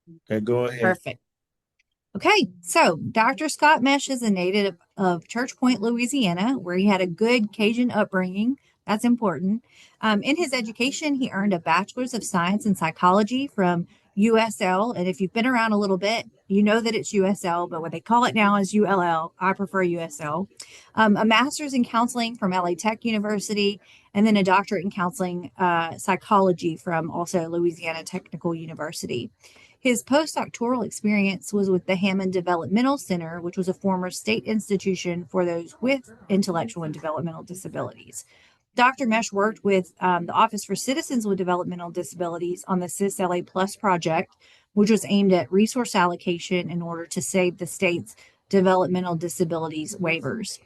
Okay, go ahead. Perfect. Okay, so Dr. Scott Meche is a native of Church Point, Louisiana, where he had a good Cajun upbringing. That's important. In his education, he earned a bachelor's of science in psychology from USL. And if you've been around a little bit, you know that it's USL, but what they call it now is ULL. I prefer USL. A master's in counseling from LA Tech University, and then a doctorate in counseling psychology from also Louisiana Technical University. His postdoctoral experience was with the Hammond Developmental Center, which was a former state institution for those with intellectual and developmental disabilities. Dr. Mesh worked with the Office for Citizens with Developmental Disabilities on the CIS-LA Plus project, which was aimed at resource allocation in order to save the state's developmental disabilities waivers.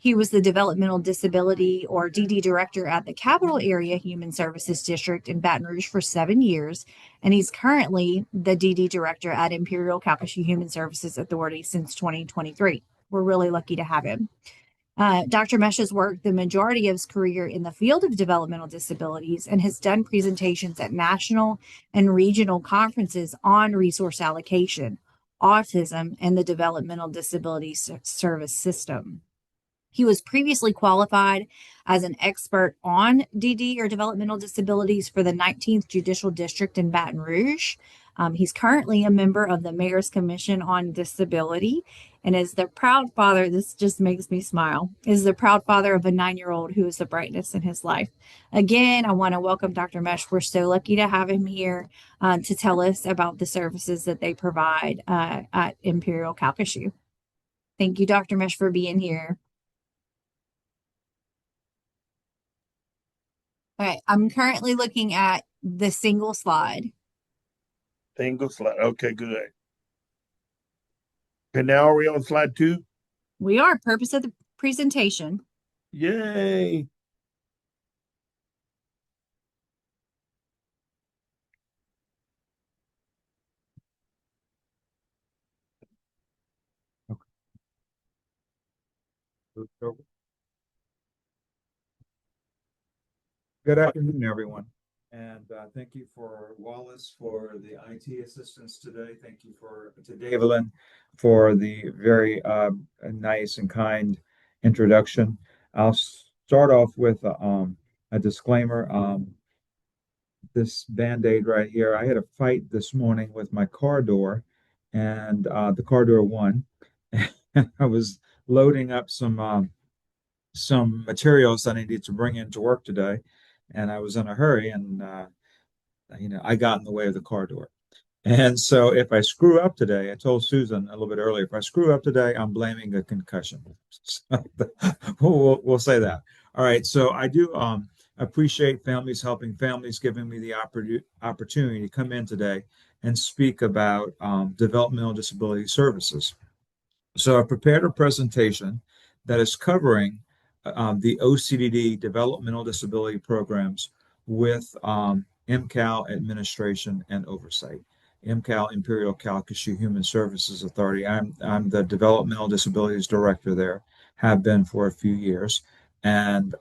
He was the Developmental Disability or DD Director at the Capital Area Human Services District in Baton Rouge for 7 years, and he's currently the DD Director at Imperial Calcasieu Human Services Authority since 2023. We're really lucky to have him. Dr. Mesh has worked the majority of his career in the field of developmental disabilities and has done presentations at national and regional conferences on resource allocation, autism, and the developmental disability service system. He was previously qualified as an expert on DD or developmental disabilities for the 19th Judicial District in Baton Rouge. He's currently a member of the Mayor's Commission on Disability and is the proud father. This just makes me smile. Is the proud father of a 9-year-old who is the brightness in his life. Again, I want to welcome Dr. Mesh. We're so lucky to have him here to tell us about the services that they provide at Imperial Calcasieu. Thank you, Dr. Mesh, for being here. All right, I'm currently looking at the single slide. Single slide. Okay, good. Okay, now are we on slide two? We are purpose of the presentation. Yay. Okay. Good afternoon, everyone. And thank you for Wallace for the IT assistance today. Thank you to Davelin for the very nice and kind introduction. I'll start off with a disclaimer. This Band-Aid right here, I had a fight this morning with my car door, and the car door won. I was loading up some materials I needed to bring into work today, and I was in a hurry, and I got in the way of the car door. And so if I screw up today, I told Susan a little bit earlier, if I screw up today, I'm blaming a concussion. So we'll say that. All right. So I do appreciate families helping families, giving me the opportunity to come in today and speak about developmental disability services. So I prepared a presentation that is covering the OCDD developmental disability programs with MCAL administration and oversight. MCAL, Imperial Calcasieu Human Services Authority. I'm the developmental disabilities director there, have been for a few years. And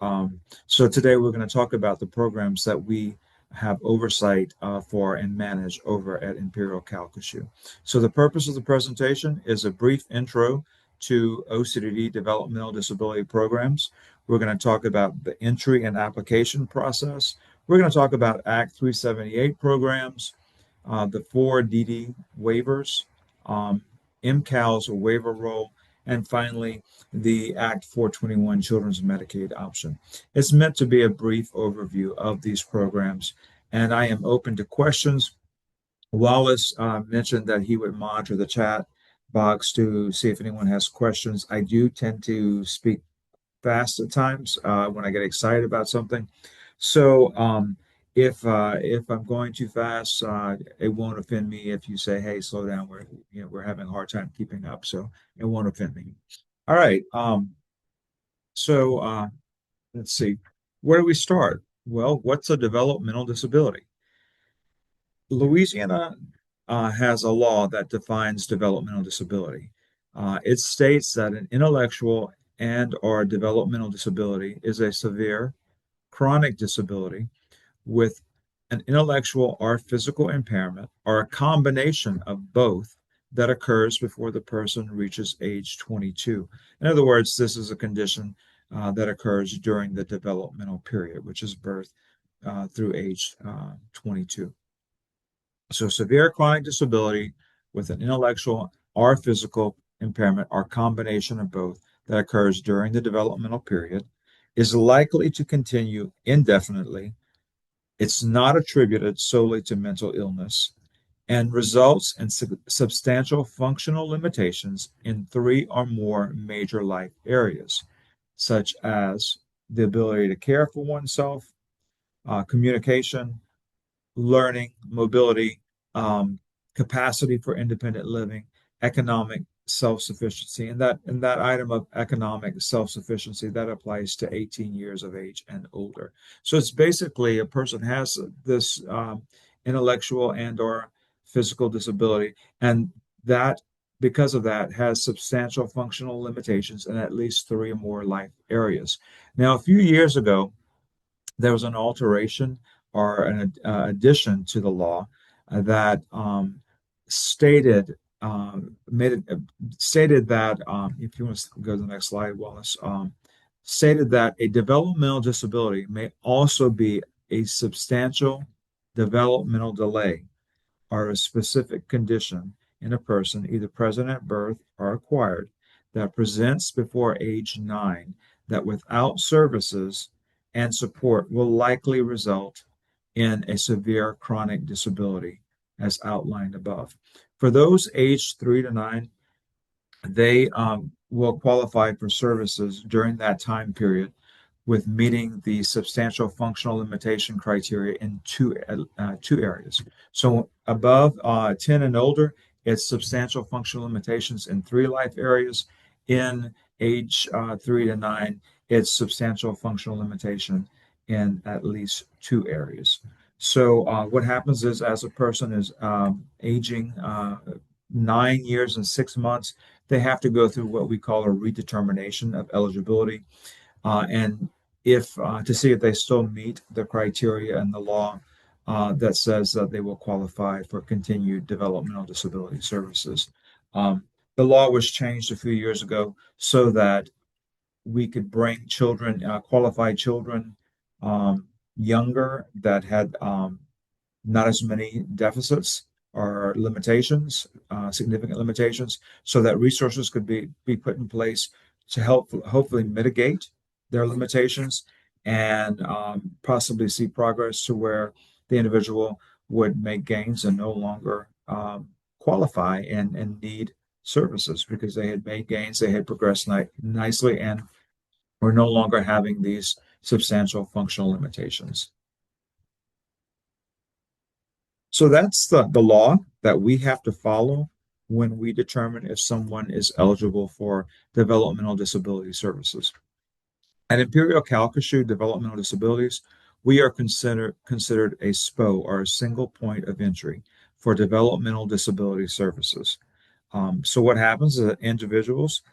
so today we're going to talk about the programs that we have oversight for and manage over at Imperial Calcasieu. So the purpose of the presentation is a brief intro to OCDD developmental disability programs. We're going to talk about the entry and application process. We're going to talk about Act 378 programs, the 4DD waivers, MCAL's waiver role, and finally, the Act 421 Children's Medicaid option. It's meant to be a brief overview of these programs, and I am open to questions. Wallace mentioned that he would monitor the chat box to see if anyone has questions. I do tend to speak fast at times when I get excited about something. So if I'm going too fast, it won't offend me if you say, "Hey, slow down. We're having a hard time keeping up." So it won't offend me. All right. So let's see. Where do we start? Well, what's a developmental disability? Louisiana has a law that defines developmental disability. It states that an intellectual and/or developmental disability is a severe chronic disability with an intellectual or physical impairment, or a combination of both that occurs before the person reaches age 22. In other words, this is a condition that occurs during the developmental period, which is birth through age 22. So severe chronic disability with an intellectual or physical impairment or combination of both that occurs during the developmental period is likely to continue indefinitely. It's not attributed solely to mental illness and results in substantial functional limitations in 3 or more major life areas, such as the ability to care for oneself, communication, learning, mobility, um, capacity for independent living, economic self-sufficiency, and that item of economic self-sufficiency that applies to 18 years of age and older. So it's basically a person has this intellectual and or physical disability, and that because of that has substantial functional limitations in at least 3 or more life areas. Now, a few years ago, there was an alteration or an addition to the law that stated made it stated that if you want to go to the next slide, Wallace, stated that a developmental disability may also be a substantial developmental delay or a specific condition in a person, either present at birth or acquired, that presents before age 9, that without services and support will likely result in a severe chronic disability, as outlined above. For those aged 3 to 9, they will qualify for services during that time period with meeting the substantial functional limitation criteria in two areas. So above 10 and older, it's substantial functional limitations in 3 life areas. In age 3 to 9, it's substantial functional limitation in at least 2 areas. So what happens is, as a person is aging 9 years and 6 months, they have to go through what we call a redetermination of eligibility. And if to see if they still meet the criteria in the law that says that they will qualify for continued developmental disability services. The law was changed a few years ago so that we could bring children, qualified children, younger that had not as many deficits or limitations, significant limitations, so that resources could be put in place to help hopefully mitigate their limitations and possibly see progress to where the individual would make gains and no longer qualify and need services because they had made gains, they had progressed nicely, and were no longer having these substantial functional limitations. So that's the law that we have to follow when we determine if someone is eligible for developmental disability services. At Imperial Calcasieu Developmental Disabilities, we are considered a SPO, or a single point of entry, for developmental disability services. So what happens is that individuals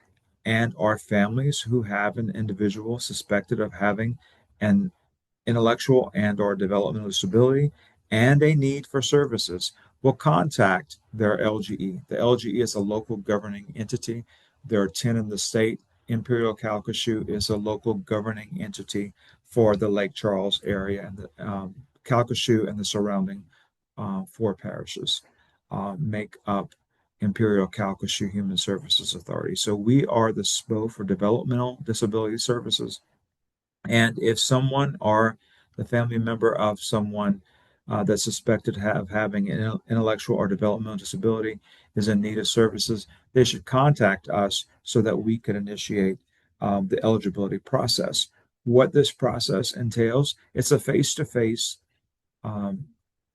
and our families who have an individual suspected of having an intellectual and or developmental disability and a need for services will contact their LGE. The LGE is a local governing entity. There are 10 in the state. Imperial Calcasieu is a local governing entity for the Lake Charles area, and the Calcasieu and the surrounding 4 parishes make up Imperial Calcasieu Human Services Authority. So we are the SPO for Developmental Disability Services. And if someone or the family member of someone that's suspected of having an intellectual or developmental disability is in need of services, they should contact us so that we can initiate the eligibility process. What this process entails, it's a face-to-face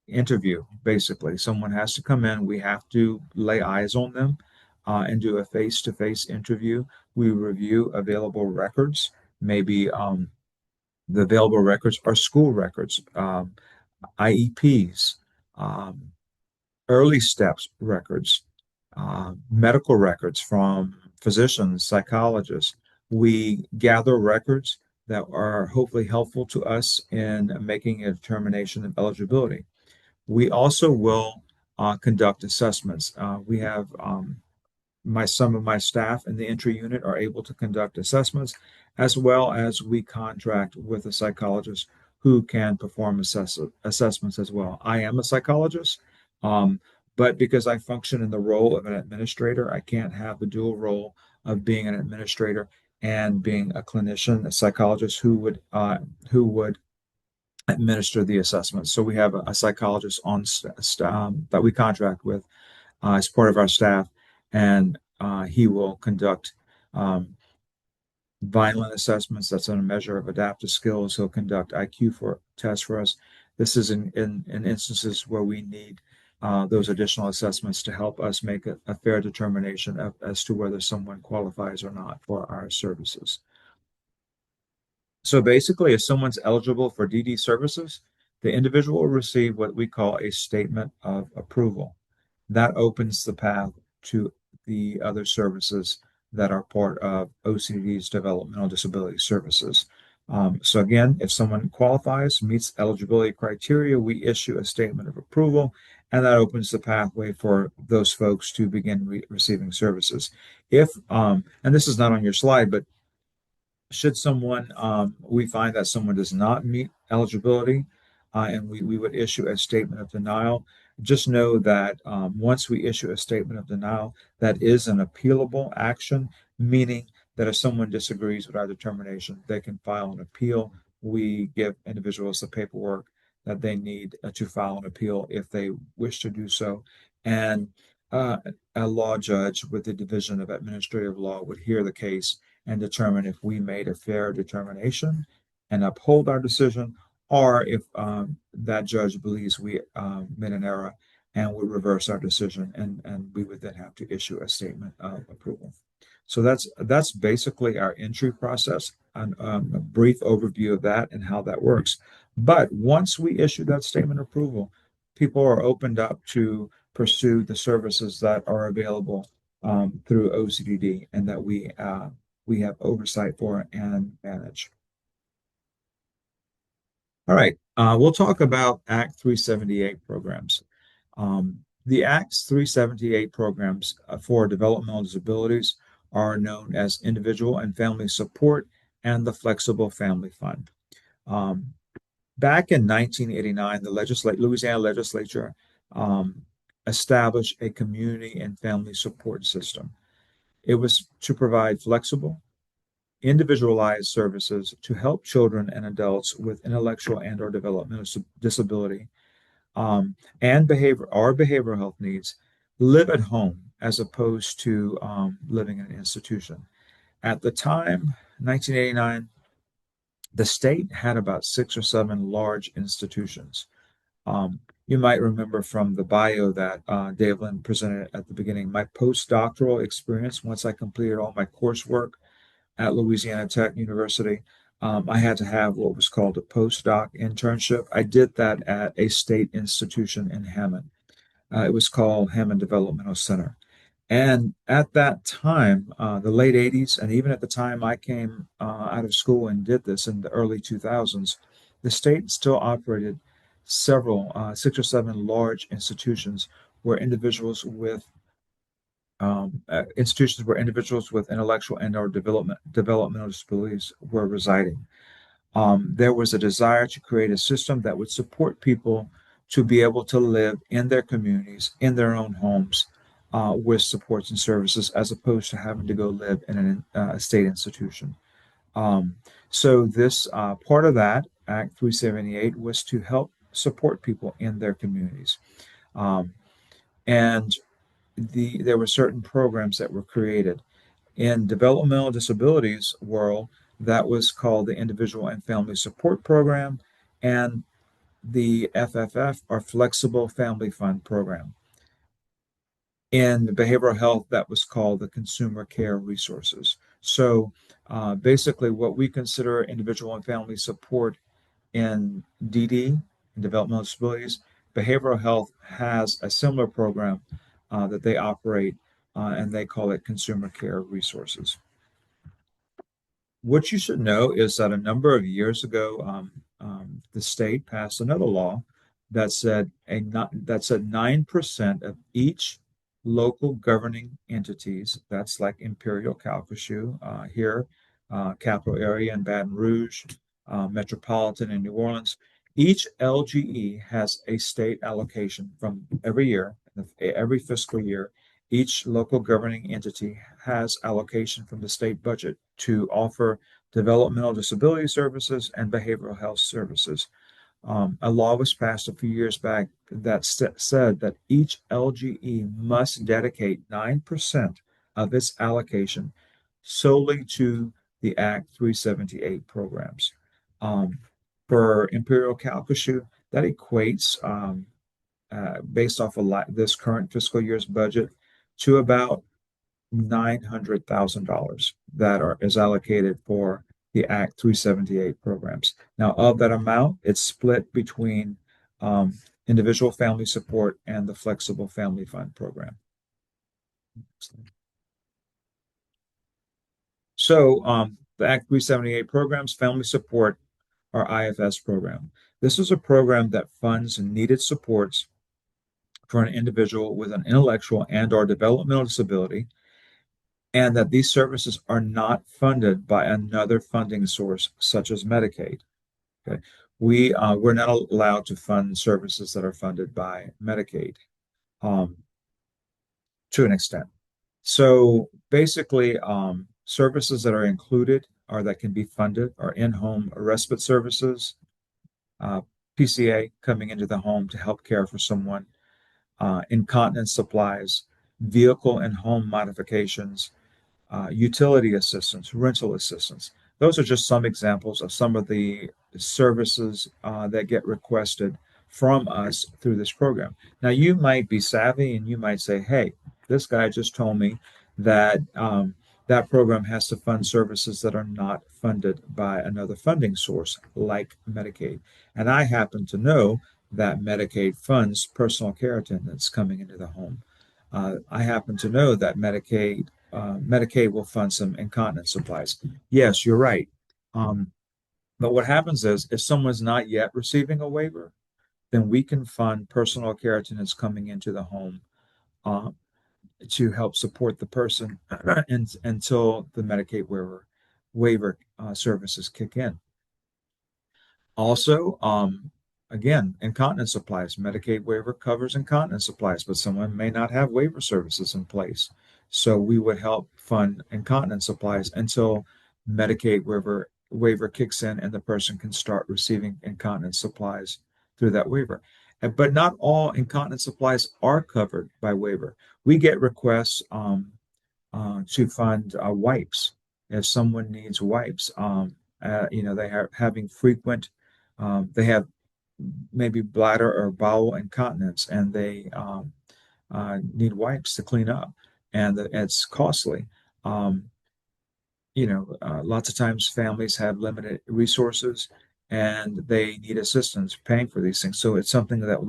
interview, basically. Someone has to come in, we have to lay eyes on them and do a face-to-face interview. We review available records, maybe the available records are school records, IEPs, early steps records, medical records from physicians, psychologists. We gather records that are hopefully helpful to us in making a determination of eligibility. We also will conduct assessments. We have some of my staff in the entry unit are able to conduct assessments, as well as we contract with a psychologist who can perform assessments as well. I am a psychologist, um, but because I function in the role of an administrator, I can't have the dual role of being an administrator and being a clinician, a psychologist who would administer the assessments. So we have a psychologist on that we contract with as part of our staff, and he will conduct violent assessments. That's a measure of adaptive skills. He'll conduct IQ tests for us. This is in instances where we need those additional assessments to help us make a fair determination as to whether someone qualifies or not for our services. So basically, if someone's eligible for DD services, the individual will receive what we call a statement of approval. That opens the path to the other services that are part of OCD's Developmental Disability Services. So again, if someone qualifies, meets eligibility criteria, we issue a statement of approval, and that opens the pathway for those folks to begin receiving services. And this is not on your slide, but should we find that someone does not meet eligibility, and we would issue a statement of denial, just know that once we issue a statement of denial, that is an appealable action, meaning that if someone disagrees with our determination, they can file an appeal. We give individuals the paperwork that they need to file an appeal if they wish to do so. And a law judge with the Division of Administrative Law would hear the case and determine if we made a fair determination and uphold our decision, or if that judge believes we made an error and would reverse our decision, and we would then have to issue a statement of approval. So that's basically our entry process, and a brief overview of that and how that works. But once we issue that statement of approval, people are opened up to pursue the services that are available through OCDD and that we have oversight for and manage. All right, we'll talk about Act 378 programs. The Act 378 programs for developmental disabilities are known as Individual and Family Support and the Flexible Family Fund. Back in 1989, the Louisiana legislature established a community and family support system. It was to provide flexible, individualized services to help children and adults with intellectual and or developmental disability and behavioral health needs live at home as opposed to living in an institution. At the time, 1989, the state had about 6 or 7 large institutions. You might remember from the bio that Davelin presented at the beginning, my postdoctoral experience, once I completed all my coursework at Louisiana Tech University, I had to have what was called a postdoc internship. I did that at a state institution in Hammond. It was called Hammond Developmental Center. And at that time, the late 80s, and even at the time I came out of school and did this in the early 2000s, the state still operated several, 6 or 7 large institutions where individuals with intellectual and or developmental disabilities were residing. There was a desire to create a system that would support people to be able to live in their communities, in their own homes, with supports and services, as opposed to having to go live in a state institution. So this part of that, Act 378, was to help support people in their communities. And there were certain programs that were created. In developmental disabilities world, that was called the Individual and Family Support Program and the FFF, or Flexible Family Fund Program. In behavioral health, that was called the Consumer Care Resources. So basically what we consider individual and family support in DD, in developmental disabilities, behavioral health has a similar program that they operate, and they call it Consumer Care Resources. what you should know is that a number of years ago, the state passed another law that said 9% of each local governing entities, that's like Imperial, Calcasieu, here, capital area in Baton Rouge, metropolitan in New Orleans. Each LGE has a state allocation from every year, every fiscal year. Each local governing entity has allocation from the state budget to offer developmental disability services and behavioral health services. A law was passed a few years back that said that each LGE must dedicate 9% of its allocation solely to the Act 378 programs. For Imperial Calcasieu, that equates, based off of this current fiscal year's budget, to about $900,000 that is allocated for the Act 378 programs. Now, of that amount, it's split between individual family support and the Flexible Family Fund program. So, the Act 378 programs, family support, our IFS program. This is a program that funds needed supports for an individual with an intellectual and/or developmental disability, and that these services are not funded by another funding source such as Medicaid. Okay, we're not allowed to fund services that are funded by Medicaid, to an extent. So basically, services that are included or that can be funded are in-home respite services, PCA coming into the home to help care for someone, incontinence supplies, vehicle and home modifications, utility assistance, rental assistance. Those are just some examples of some of the services that get requested from us through this program. Now, you might be savvy and you might say, hey, this guy just told me that that program has to fund services that are not funded by another funding source like Medicaid. And I happen to know that Medicaid funds personal care attendants coming into the home. I happen to know that Medicaid will fund some incontinence supplies. Yes, you're right. But what happens is if someone's not yet receiving a waiver, then we can fund personal care attendants coming into the home to help support the person until the Medicaid waiver services kick in. Also, again, incontinence supplies. Medicaid waiver covers incontinence supplies, but someone may not have waiver services in place. So we would help fund incontinence supplies until Medicaid waiver kicks in and the person can start receiving incontinence supplies through that waiver. But not all incontinence supplies are covered by waiver. We get requests to fund wipes. If someone needs wipes, they are having frequent, they have maybe bladder or bowel incontinence, and they need wipes to clean up, and it's costly. Lots of times families have limited resources and they need assistance paying for these things. So it's something that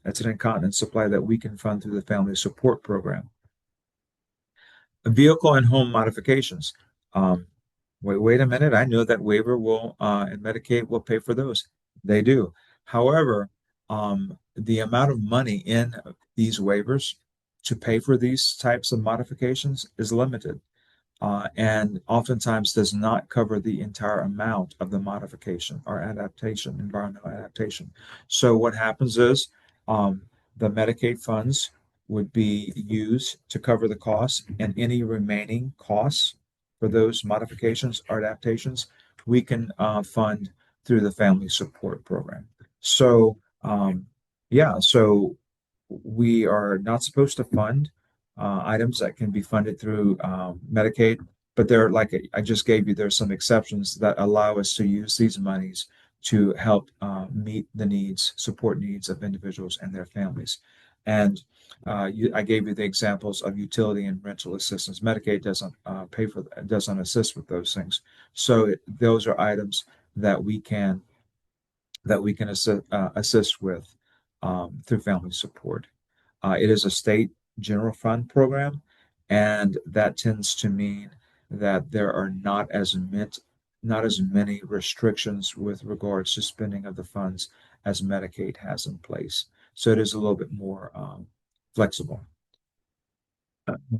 it's an incontinence supply that we can fund through the family support program. Vehicle and home modifications. Wait a minute. I know that waiver and Medicaid will pay for those. They do. However, the amount of money in these waivers to pay for these types of modifications is limited, and oftentimes does not cover the entire amount of the modification or adaptation, environmental adaptation. So what happens is the Medicaid funds would be used to cover the costs, and any remaining costs for those modifications or adaptations, we can fund through the family support program. So, so we are not supposed to fund items that can be funded through Medicaid, but like I just gave you, there's some exceptions that allow us to use these monies to help meet the support needs of individuals and their families. And I gave you the examples of utility and rental assistance. Medicaid doesn't doesn't assist with those things. So those are items that we can assist with through family support. It is a state general fund program, and that tends to mean that there are not as not as many restrictions with regards to spending of the funds as Medicaid has in place. So it is a little bit more flexible.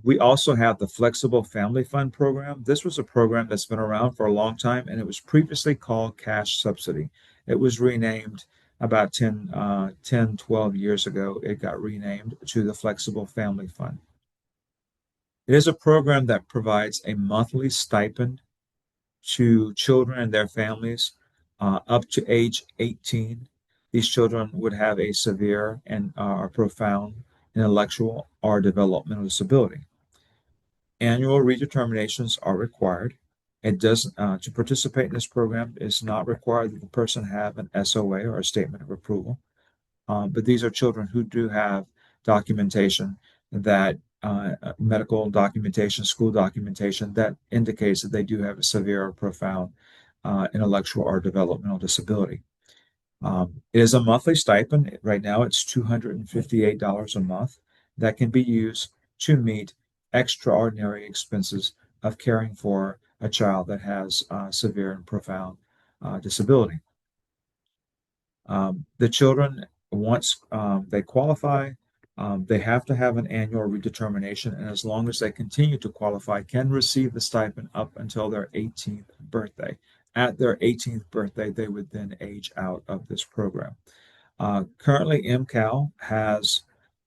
We also have the Flexible Family Fund program. This was a program that's been around for a long time, and it was previously called Cash Subsidy. It was renamed about 12 years ago. It got renamed to the Flexible Family Fund. It is a program that provides a monthly stipend to children and their families up to age 18. These children would have a severe and or profound intellectual or developmental disability. Annual redeterminations are required. It does to participate in this program is not required that the person have an SOA or a statement of approval. But these are children who do have documentation that medical documentation, school documentation that indicates that they do have a severe or profound intellectual or developmental disability. It is a monthly stipend. Right now, it's $258 a month that can be used to meet extraordinary expenses of caring for a child that has severe and profound disability. The children, once they qualify, they have to have an annual redetermination, and as long as they continue to qualify, can receive the stipend up until their 18th birthday. At their 18th birthday, they would then age out of this program. Currently, MCAL has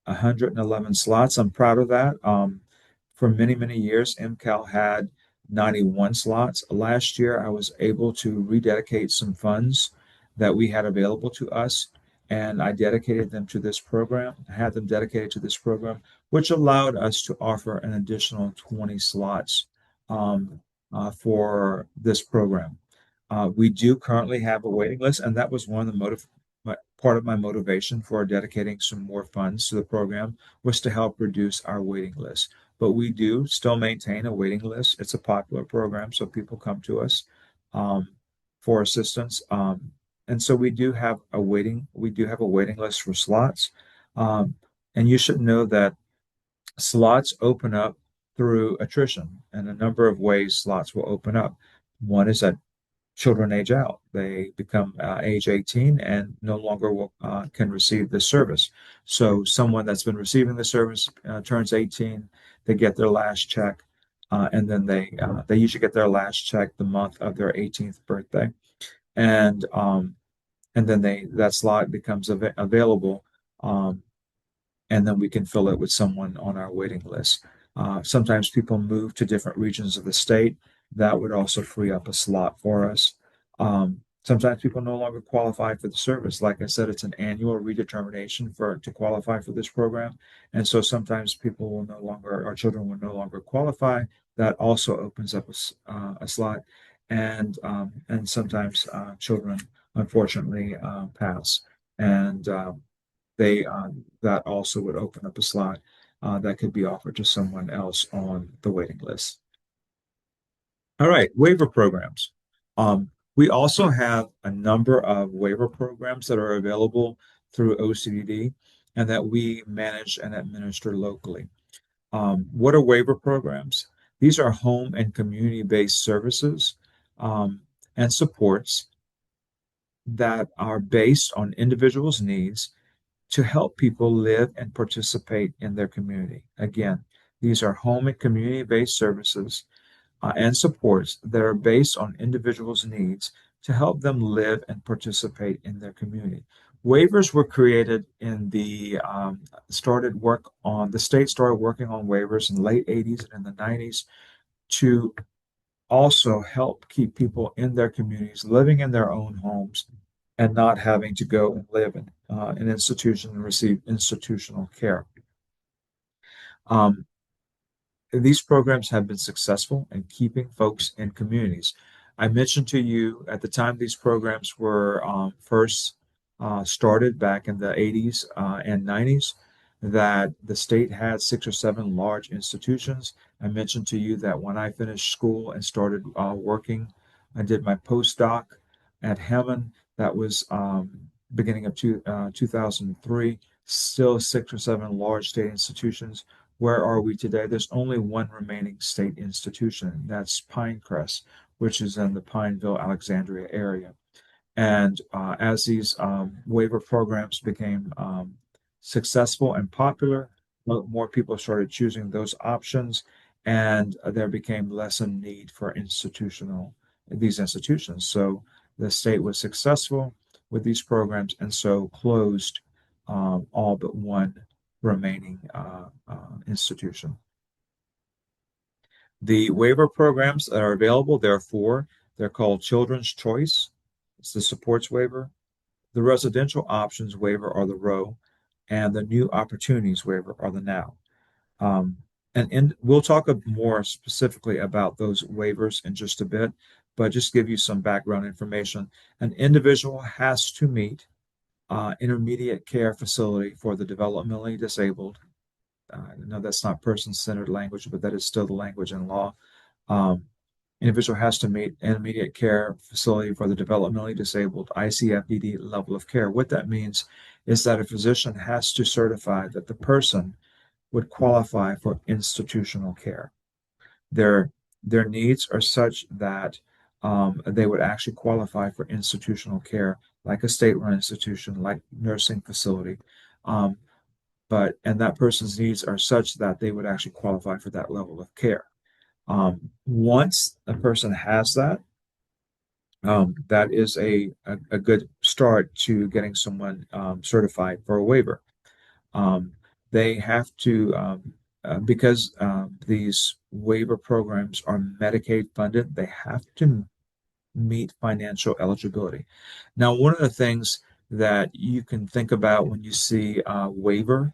111 slots. I'm proud of that. For many, many years, MCAL had 91 slots. Last year, I was able to rededicate some funds that we had available to us, and I dedicated them to this program. I had them dedicated to this program, which allowed us to offer an additional 20 slots for this program. We do currently have a waiting list, and that was one of the part of my motivation for dedicating some more funds to the program was to help reduce our waiting list. But we do still maintain a waiting list. It's a popular program, so people come to us for assistance. And so we do have a waiting list for slots. And you should know that slots open up through attrition, and a number of ways slots will open up. One is that children age out. They become age 18 and no longer can receive this service. So someone that's been receiving the service turns 18, they get their last check, and then they usually get their last check the month of their 18th birthday, and then that slot becomes available, and then we can fill it with someone on our waiting list. Sometimes people move to different regions of the state. That would also free up a slot for us. Sometimes people no longer qualify for the service. Like I said, it's an annual redetermination to qualify for this program. And so sometimes our children will no longer qualify. That also opens up a slot. And sometimes children, unfortunately, pass. And that also would open up a slot that could be offered to someone else on the waiting list. All right, waiver programs. We also have a number of waiver programs that are available through OCDD and that we manage and administer locally. What are waiver programs? These are home and community-based services and supports that are based on individuals' needs to help people live and participate in their community. Again, these are home and community-based services and supports that are based on individuals' needs to help them live and participate in their community. Waivers were created in the state started working on waivers in the late 80s and in the 90s to also help keep people in their communities, living in their own homes, and not having to go and live in an institution and receive institutional care. These programs have been successful in keeping folks in communities. I mentioned to you at the time these programs were first started back in the 80s and 90s that the state had 6 or 7 large institutions. I mentioned to you that when I finished school and started working, I did my postdoc at Hammond. That was beginning of 2003. Still 6 or 7 large state institutions. Where are we today? There's only one remaining state institution, and that's Pinecrest, which is in the Pineville, Alexandria area. And as these waiver programs became successful and popular, more people started choosing those options, and there became less a need for these institutions. So the state was successful with these programs, and so closed all but one remaining institution. The waiver programs that are available, therefore, they're called Children's Choice. It's the supports waiver. The residential options waiver are the row, and the new opportunities waiver are the now. And we'll talk more specifically about those waivers in just a bit, but just give you some background information. An individual has to meet intermediate care facility for the developmentally disabled. I know that's not person-centered language, but that is still the language in law. Individual has to meet intermediate care facility for the developmentally disabled ICFDD level of care. What that means is that a physician has to certify that the person would qualify for institutional care. Their needs are such that they would actually qualify for institutional care, like a state-run institution, like nursing facility. And that person's needs are such that they would actually qualify for that level of care. Once a person has that, that is a good start to getting someone certified for a waiver. They have to, because these waiver programs are Medicaid funded, they have to meet financial eligibility. Now, one of the things that you can think about when you see waiver,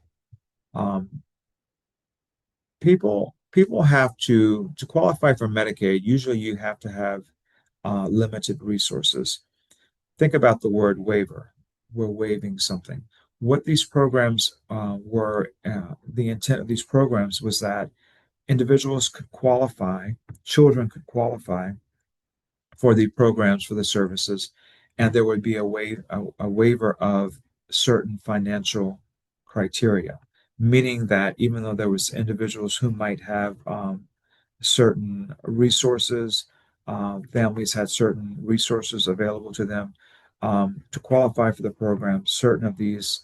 people have to qualify for Medicaid. Usually, you have to have limited resources. Think about the word waiver. We're waiving something. What these programs were, the intent of these programs was that individuals could qualify, children could qualify for the programs, for the services, and there would be a waiver of certain financial criteria, meaning that even though there was individuals who might have certain resources, families had certain resources available to them, to qualify for the program, certain of these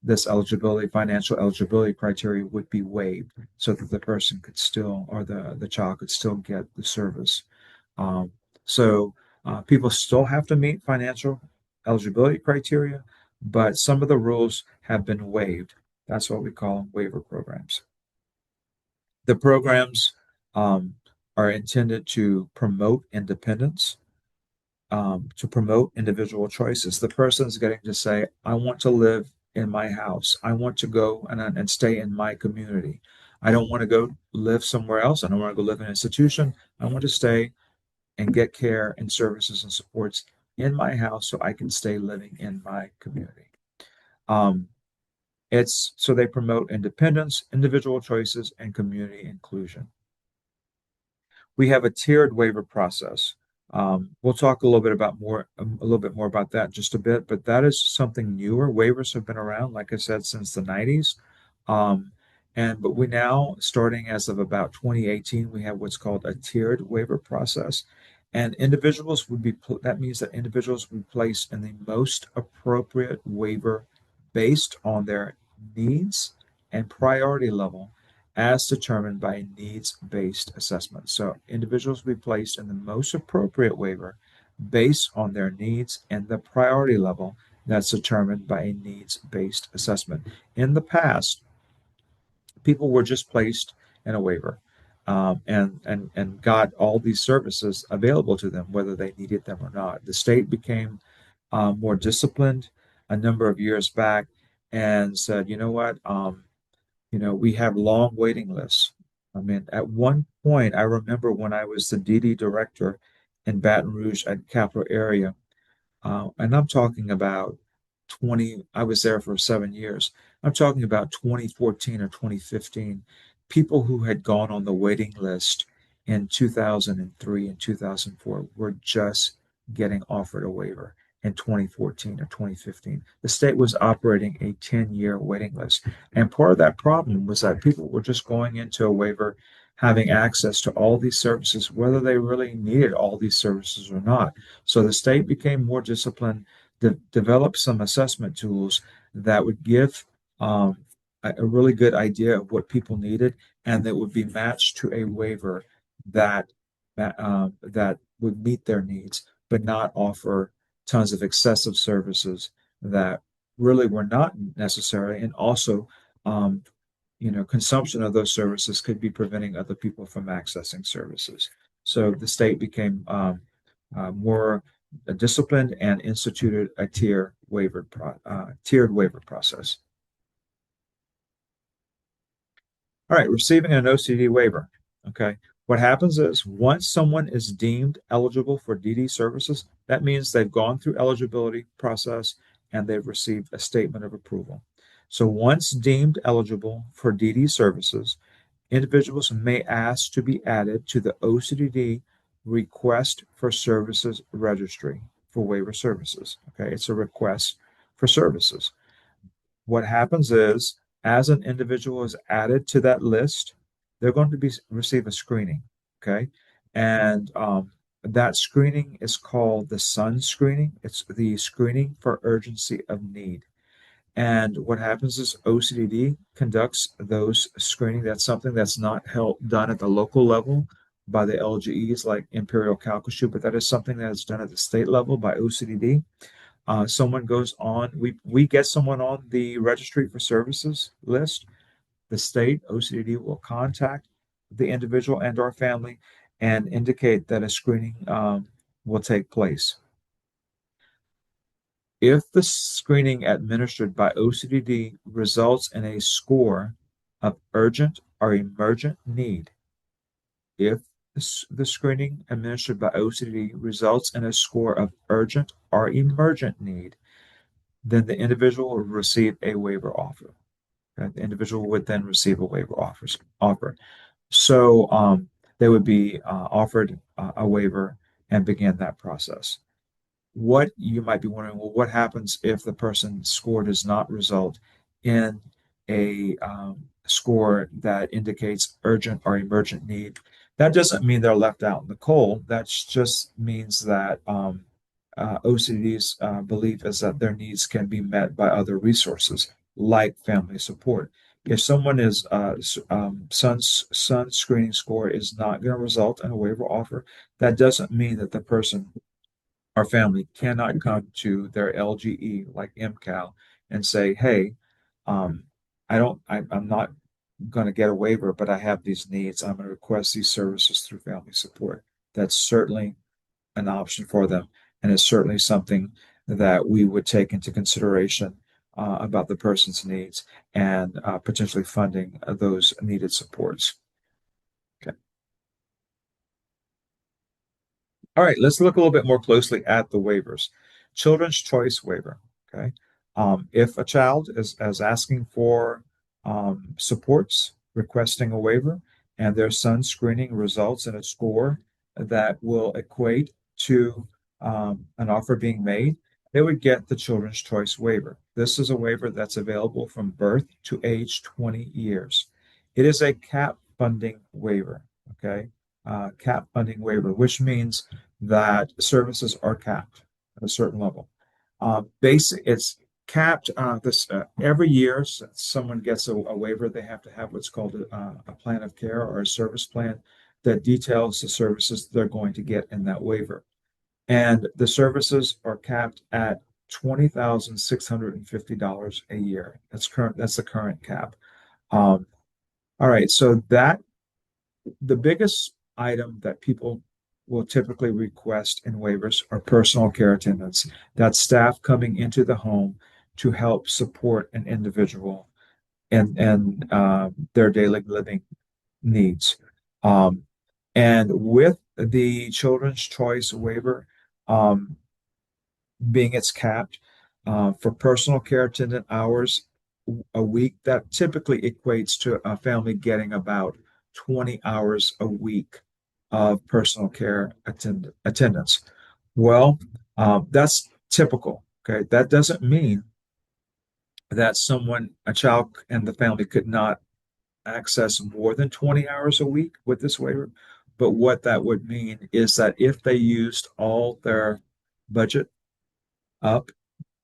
this eligibility, financial eligibility criteria would be waived so that the person could still, or the child could still get the service. So people still have to meet financial eligibility criteria, but some of the rules have been waived. That's what we call waiver programs. The programs are intended to promote independence, to promote individual choices. The person's getting to say, I want to live in my house. I want to go and stay in my community. I don't want to go live somewhere else. I don't want to go live in an institution. I want to stay and get care and services and supports in my house so I can stay living in my community. So they promote independence, individual choices, and community inclusion. We have a tiered waiver process. We'll talk a little bit more about that in just a bit, but that is something newer. Waivers have been around, like I said, since the 90s. But we now, starting as of about 2018, we have what's called a tiered waiver process. And that means that individuals will be placed in the most appropriate waiver based on their needs and priority level as determined by a needs-based assessment. So individuals will be placed in the most appropriate waiver based on their needs and the priority level that's determined by a needs-based assessment. In the past, people were just placed in a waiver and got all these services available to them, whether they needed them or not. The state became more disciplined a number of years back and said, you know what, we have long waiting lists. I mean, at one point, I remember when I was the DD director in Baton Rouge at Capital Area, and I'm talking about I was there for 7 years. I'm talking about 2014 or 2015, people who had gone on the waiting list in 2003 and 2004 were just getting offered a waiver in 2014 or 2015. The state was operating a 10-year waiting list. And part of that problem was that people were just going into a waiver, having access to all these services, whether they really needed all these services or not. So the state became more disciplined, developed some assessment tools that would give a really good idea of what people needed, and that would be matched to a waiver that that would meet their needs, but not offer tons of excessive services that really were not necessary, and also consumption of those services could be preventing other people from accessing services. So the state became more disciplined and instituted a tiered waiver process. All right, receiving an OCD waiver. Okay, what happens is once someone is deemed eligible for DD services, that means they've gone through eligibility process and they've received a statement of approval. So once deemed eligible for DD services, individuals may ask to be added to the OCD request for services registry for waiver services. Okay, it's a request for services. What happens is, as an individual is added to that list, they're going to receive a screening. Okay, and that screening is called the SUN screening. It's the screening for urgency of need. And what happens is OCDD conducts those screening. That's something that's not done at the local level by the LGEs like Imperial, Calcasieu, but that is something that is done at the state level by OCDD. Someone goes on, we get someone on the registry for services list. The state OCDD will contact the individual and our family and indicate that a screening will take place. If the screening administered by OCDD results in a score of urgent or emergent need, if the screening administered by OCDD results in a score of urgent or emergent need, then the individual will receive a waiver offer. Okay? The individual would then receive a waiver offer. So they would be offered a waiver and begin that process. What you might be wondering, well, what happens if the person's score does not result in a score that indicates urgent or emergent need? That doesn't mean they're left out in the cold. That just means that OCD's belief is that their needs can be met by other resources, like family support. If someone is SUN's screening score is not going to result in a waiver offer, that doesn't mean that the person, our family, cannot come to their LGE like MCAL and say, "Hey, I'm not going to get a waiver, but I have these needs. I'm going to request these services through family support." That's certainly an option for them, and it's certainly something that we would take into consideration about the person's needs and potentially funding those needed supports. Okay. All right, let's look a little bit more closely at the waivers. Children's choice waiver. Okay. If a child is asking for supports, requesting a waiver, and their SUN screening results in a score that will equate to an offer being made, they would get the children's choice waiver. This is a waiver that's available from birth to age 20 years. It is a cap funding waiver. Okay. Cap funding waiver, which means that services are capped at a certain level. It's capped every year. Someone gets a waiver, they have to have what's called a plan of care or a service plan that details the services they're going to get in that waiver. And the services are capped at $20,650 a year. That's the current cap. All right, so the biggest item that people will typically request in waivers are personal care attendants. That's staff coming into the home to help support an individual and their daily living needs. And with the children's choice waiver being it's capped for personal care attendant hours a week, that typically equates to a family getting about 20 hours a week of personal care attendance. Well, that's typical. Okay, that doesn't mean that a child and the family could not access more than 20 hours a week with this waiver. But what that would mean is that if they used all their budget up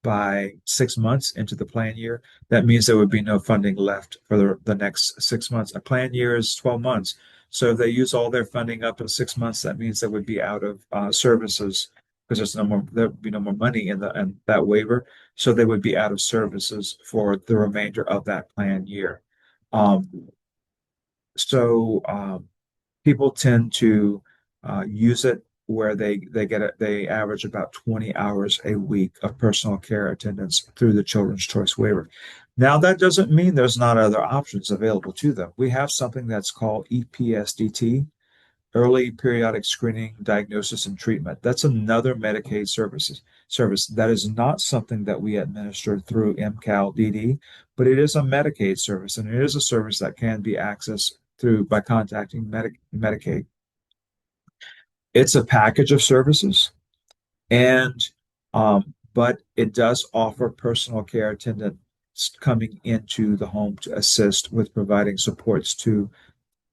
by 6 months into the plan year, that means there would be no funding left for the next 6 months. A plan year is 12 months. So if they use all their funding up in 6 months, that means they would be out of services because there would be no more money in that waiver. So they would be out of services for the remainder of that plan year. Um, so people tend to use it where they average about 20 hours a week of personal care attendance through the Children's Choice Waiver. Now that doesn't mean there's not other options available to them. We have something that's called EPSDT, Early Periodic Screening, Diagnosis, and Treatment. That's another Medicaid service. That is not something that we administer through MCAL-DD, but it is a Medicaid service, and it is a service that can be accessed by contacting Medicaid. It's a package of services, and but it does offer personal care attendants coming into the home to assist with providing supports to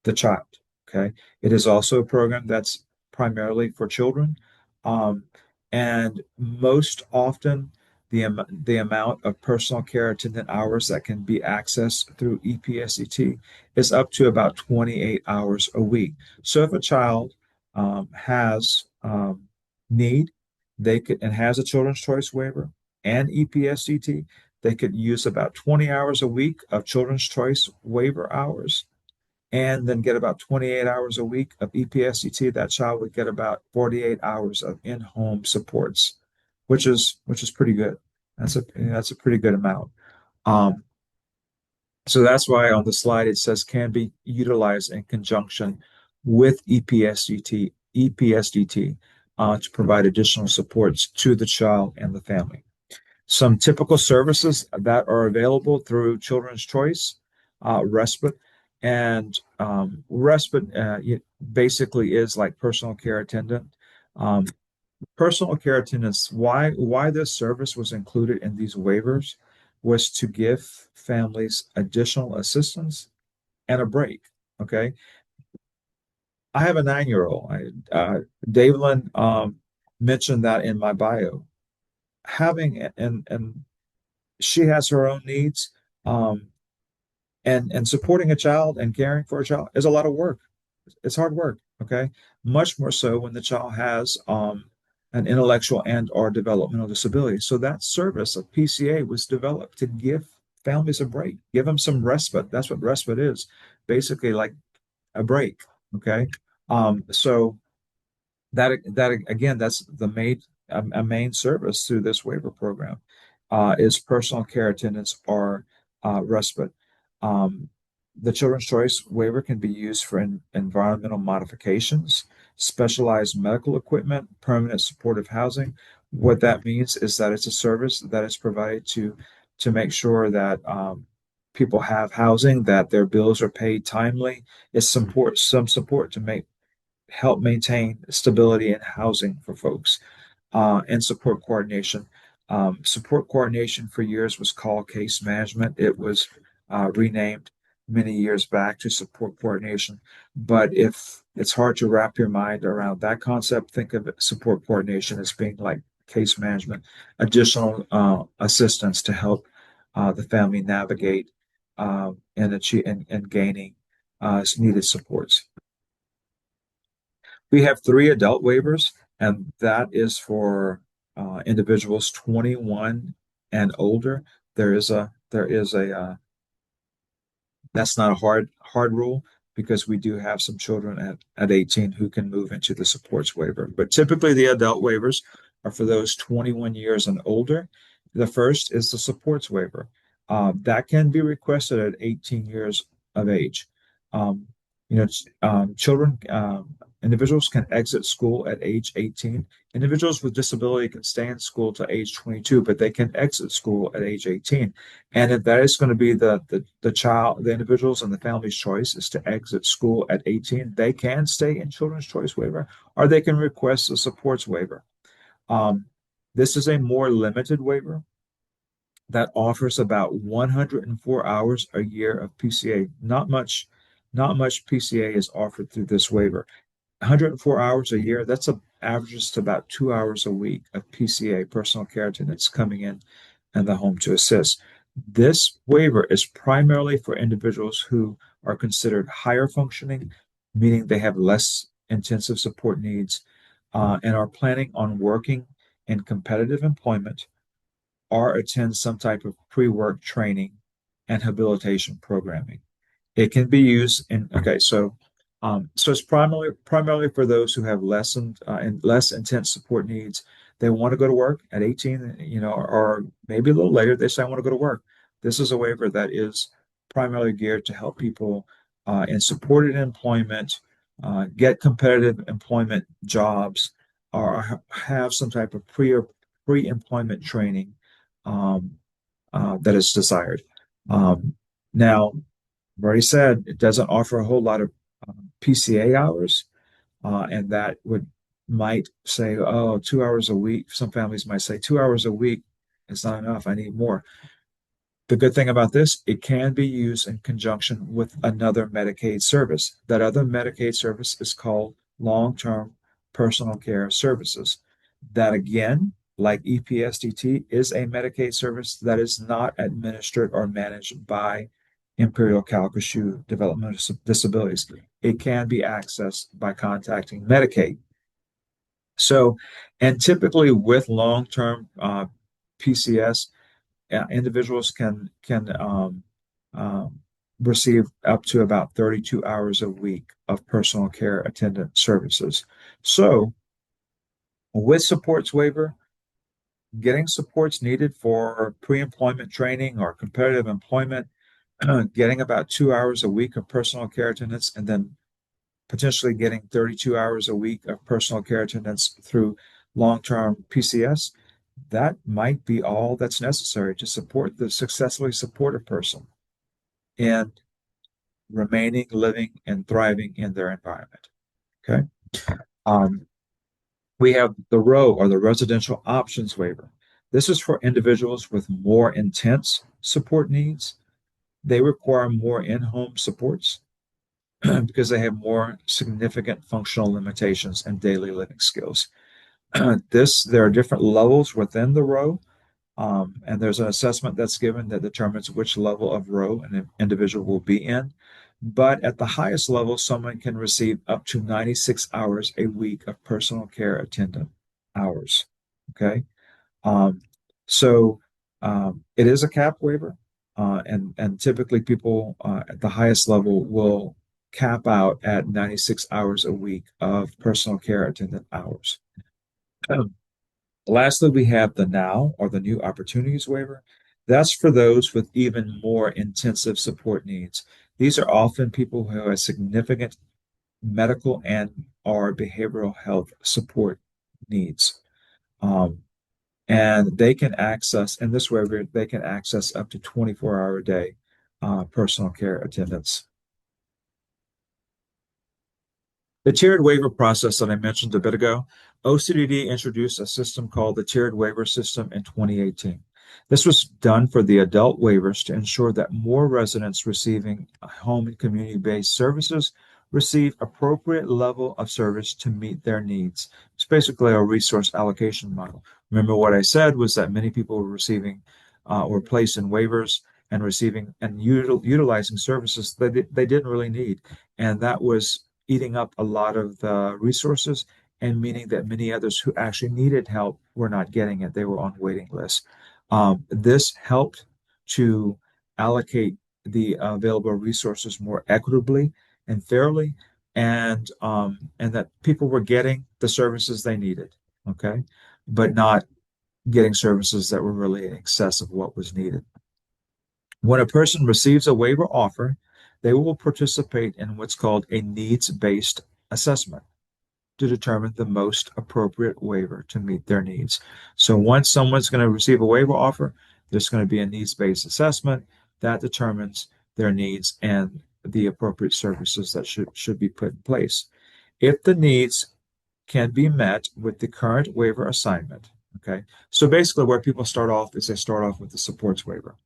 the child. Okay. It is also a program that's primarily for children. Um, and most often, the amount of personal care attendant hours that can be accessed through EPSET is up to about 28 hours a week. So if a child has need, they could and has a Children's Choice Waiver and EPSET, they could use about 20 hours a week of Children's Choice Waiver hours and then get about 28 hours a week of EPSCT. That child would get about 48 hours of in-home supports, which is pretty good. That's a pretty good amount. Um, so that's why on the slide it says can be utilized in conjunction with EPSDT to provide additional supports to the child and the family. Some typical services that are available through Children's Choice, respite. And respite basically is like personal care attendant. Personal care attendants, why this service was included in these waivers was to give families additional assistance and a break. Okay. I have a 9-year-old. Davelin mentioned that in my bio. And she has her own needs. And supporting a child and caring for a child is a lot of work. It's hard work. Okay. Much more so when the child has an intellectual and or developmental disability. So that service of PCA was developed to give families a break, give them some respite. That's what respite is, basically like a break. Okay. So that again, that's a main service through this waiver program is personal care attendance or respite. The Children's Choice Waiver can be used for environmental modifications, specialized medical equipment, permanent supportive housing. What that means is that it's a service that is provided to make sure that people have housing, that their bills are paid timely. It's some support to help maintain stability in housing for folks and support coordination. Support coordination for years was called case management. It was renamed many years back to support coordination. But if it's hard to wrap your mind around that concept, think of support coordination as being like case management, additional assistance to help the family navigate and achieve and gaining needed supports. We have 3 adult waivers, and that is for individuals 21 and older. There is a that's not a hard rule because we do have some children at 18 who can move into the supports waiver. But typically the adult waivers are for those 21 years and older. The first is the supports waiver. That can be requested at 18 years of age. Children, individuals can exit school at age 18. Individuals with disability can stay in school to age 22, but they can exit school at age 18. And if that is going to be the individuals and the family's choice is to exit school at 18, they can stay in Children's Choice Waiver, or they can request a supports waiver. This is a more limited waiver. that offers about 104 hours a year of PCA. Not much PCA is offered through this waiver. 104 hours a year, that's averages to about 2 hours a week of PCA, personal care attendants, coming in and the home to assist. This waiver is primarily for individuals who are considered higher functioning, meaning they have less intensive support needs, and are planning on working in competitive employment or attend some type of pre-work training and habilitation programming. It can be used in, okay, so it's primarily for those who have and less intense support needs. They want to go to work at 18, or maybe a little later, they say, I want to go to work. This is a waiver that is primarily geared to help people in supported employment, get competitive employment jobs, or have some type of pre-employment training that is desired. Now, I've already said it doesn't offer a whole lot of PCA hours, and that might say, oh, 2 hours a week. Some families might say 2 hours a week is not enough. I need more. The good thing about this, it can be used in conjunction with another Medicaid service. That other Medicaid service is called long-term personal care services. That again, like EPSDT, is a Medicaid service that is not administered or managed by Imperial Calcasieu Developmental Disabilities. It can be accessed by contacting Medicaid. So, and typically with long-term PCS, individuals can receive up to about 32 hours a week of personal care attendant services. So, with supports waiver, getting supports needed for pre-employment training or competitive employment, getting about 2 hours a week of personal care attendance, and then potentially getting 32 hours a week of personal care attendance through long-term PCS, that might be all that's necessary to successfully support a person in remaining, living, and thriving in their environment. Okay. We have the ROW, or the Residential Options Waiver. This is for individuals with more intense support needs. They require more in-home supports because they have more significant functional limitations and daily living skills. There are different levels within the ROW, and there's an assessment that's given that determines which level of ROW an individual will be in. But at the highest level, someone can receive up to 96 hours a week of personal care attendant hours. Okay. So it is a cap waiver, and typically people at the highest level will cap out at 96 hours a week of personal care attendant hours. Lastly, we have the NOW, or the New Opportunities Waiver. That's for those with even more intensive support needs. These are often people who have significant medical and/or behavioral health support needs. And they can access, in this waiver, they can access up to 24-hour a day personal care attendance. The tiered waiver process that I mentioned a bit ago, OCDD introduced a system called the tiered waiver system in 2018. This was done for the adult waivers to ensure that more residents receiving home and community-based services receive appropriate level of service to meet their needs. It's basically a resource allocation model. Remember what I said was that many people were receiving or placed in waivers and receiving and utilizing services that they didn't really need. And that was eating up a lot of the resources, and meaning that many others who actually needed help were not getting it. They were on waiting lists. This helped to allocate the available resources more equitably and fairly, and that people were getting the services they needed, okay, but not getting services that were really in excess of what was needed. When a person receives a waiver offer, they will participate in what's called a needs-based assessment to determine the most appropriate waiver to meet their needs. So once someone's going to receive a waiver offer, there's going to be a needs-based assessment that determines their needs and the appropriate services that should be put in place. If the needs can be met with the current waiver assignment, Okay. So basically where people start off is they start off with the supports waiver.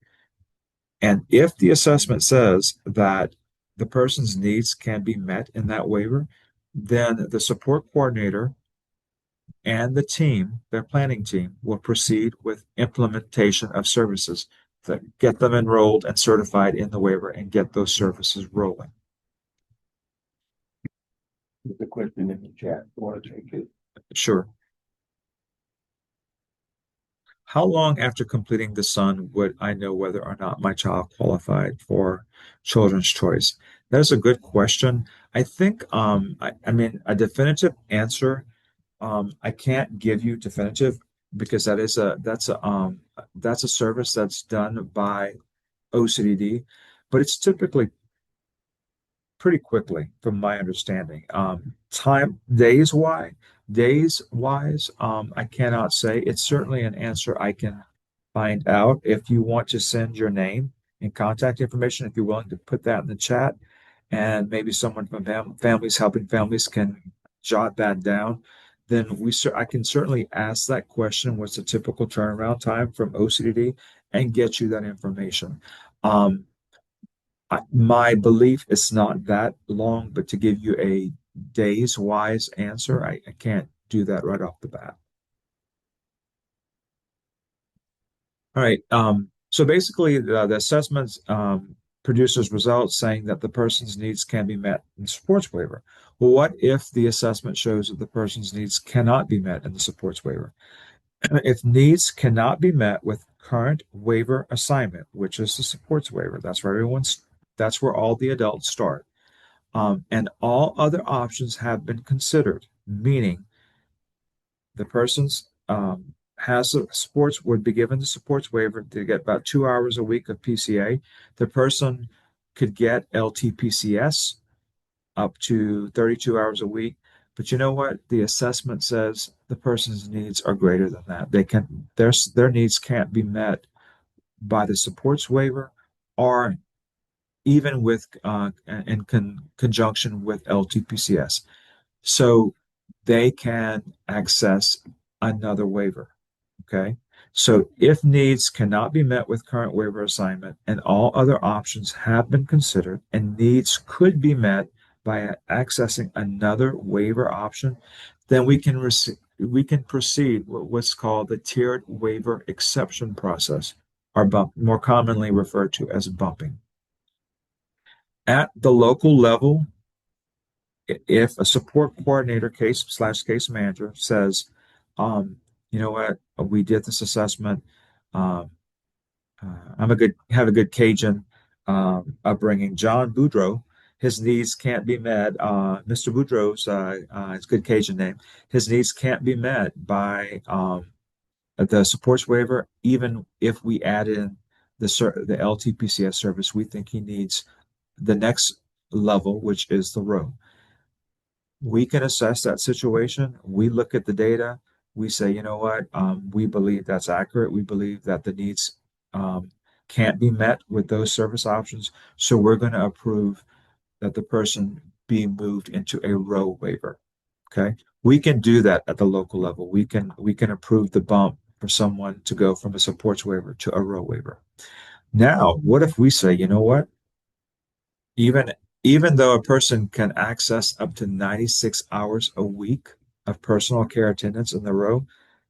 And if the assessment says that the person's needs can be met in that waiver, then the support coordinator and the team, their planning team, will proceed with implementation of services that get them enrolled and certified in the waiver and get those services rolling. There's a question in the chat. You want to take it? Sure. How long after completing the SUN would I know whether or not my child qualified for Children's Choice? That is a good question. I think, I mean, a definitive answer, I can't give you definitive because that's a service that's done by OCDD, but it's typically pretty quickly, from my understanding. Days wise, I cannot say. It's certainly an answer I can find out. If you want to send your name and contact information, if you're willing to put that in the chat, and maybe someone from families helping families can jot that down, then I can certainly ask that question. What's the typical turnaround time from OCDD, and get you that information. My belief is not that long, but to give you a days wise answer, I can't do that right off the bat. All right. So basically, the assessments produces results saying that the person's needs can be met in the supports waiver. Well, what if the assessment shows that the person's needs cannot be met in the supports waiver? If needs cannot be met with current waiver assignment, which is the supports waiver, that's where all the adults start. And all other options have been considered, meaning the person's has a sports would be given the supports waiver to get about 2 hours a week of PCA. The person could get LTPCS up to 32 hours a week. But you know what? The assessment says the person's needs are greater than that. Their needs can't be met by the supports waiver or even with in conjunction with LTPCS. So they can access another waiver. Okay. So if needs cannot be met with current waiver assignment and all other options have been considered and needs could be met by accessing another waiver option, then we can proceed with what's called the tiered waiver exception process, or more commonly referred to as bumping. At the local level, if a support coordinator case manager says, you know what, we did this assessment. Um, have a good Cajun upbringing. John Boudreau, his needs can't be met. Mr. Boudreau's it's a good Cajun name. His needs can't be met by the supports waiver, even if we add in the LTPCS service. We think he needs the next level, which is the row. We can assess that situation. We look at the data. We say, you know what, we believe that's accurate. We believe that the needs can't be met with those service options. So we're going to approve that the person be moved into a row waiver. Okay. We can do that at the local level. We can approve the bump for someone to go from a supports waiver to a row waiver. Now, what if we say, you know what? Even though a person can access up to 96 hours a week of personal care attendance in the row,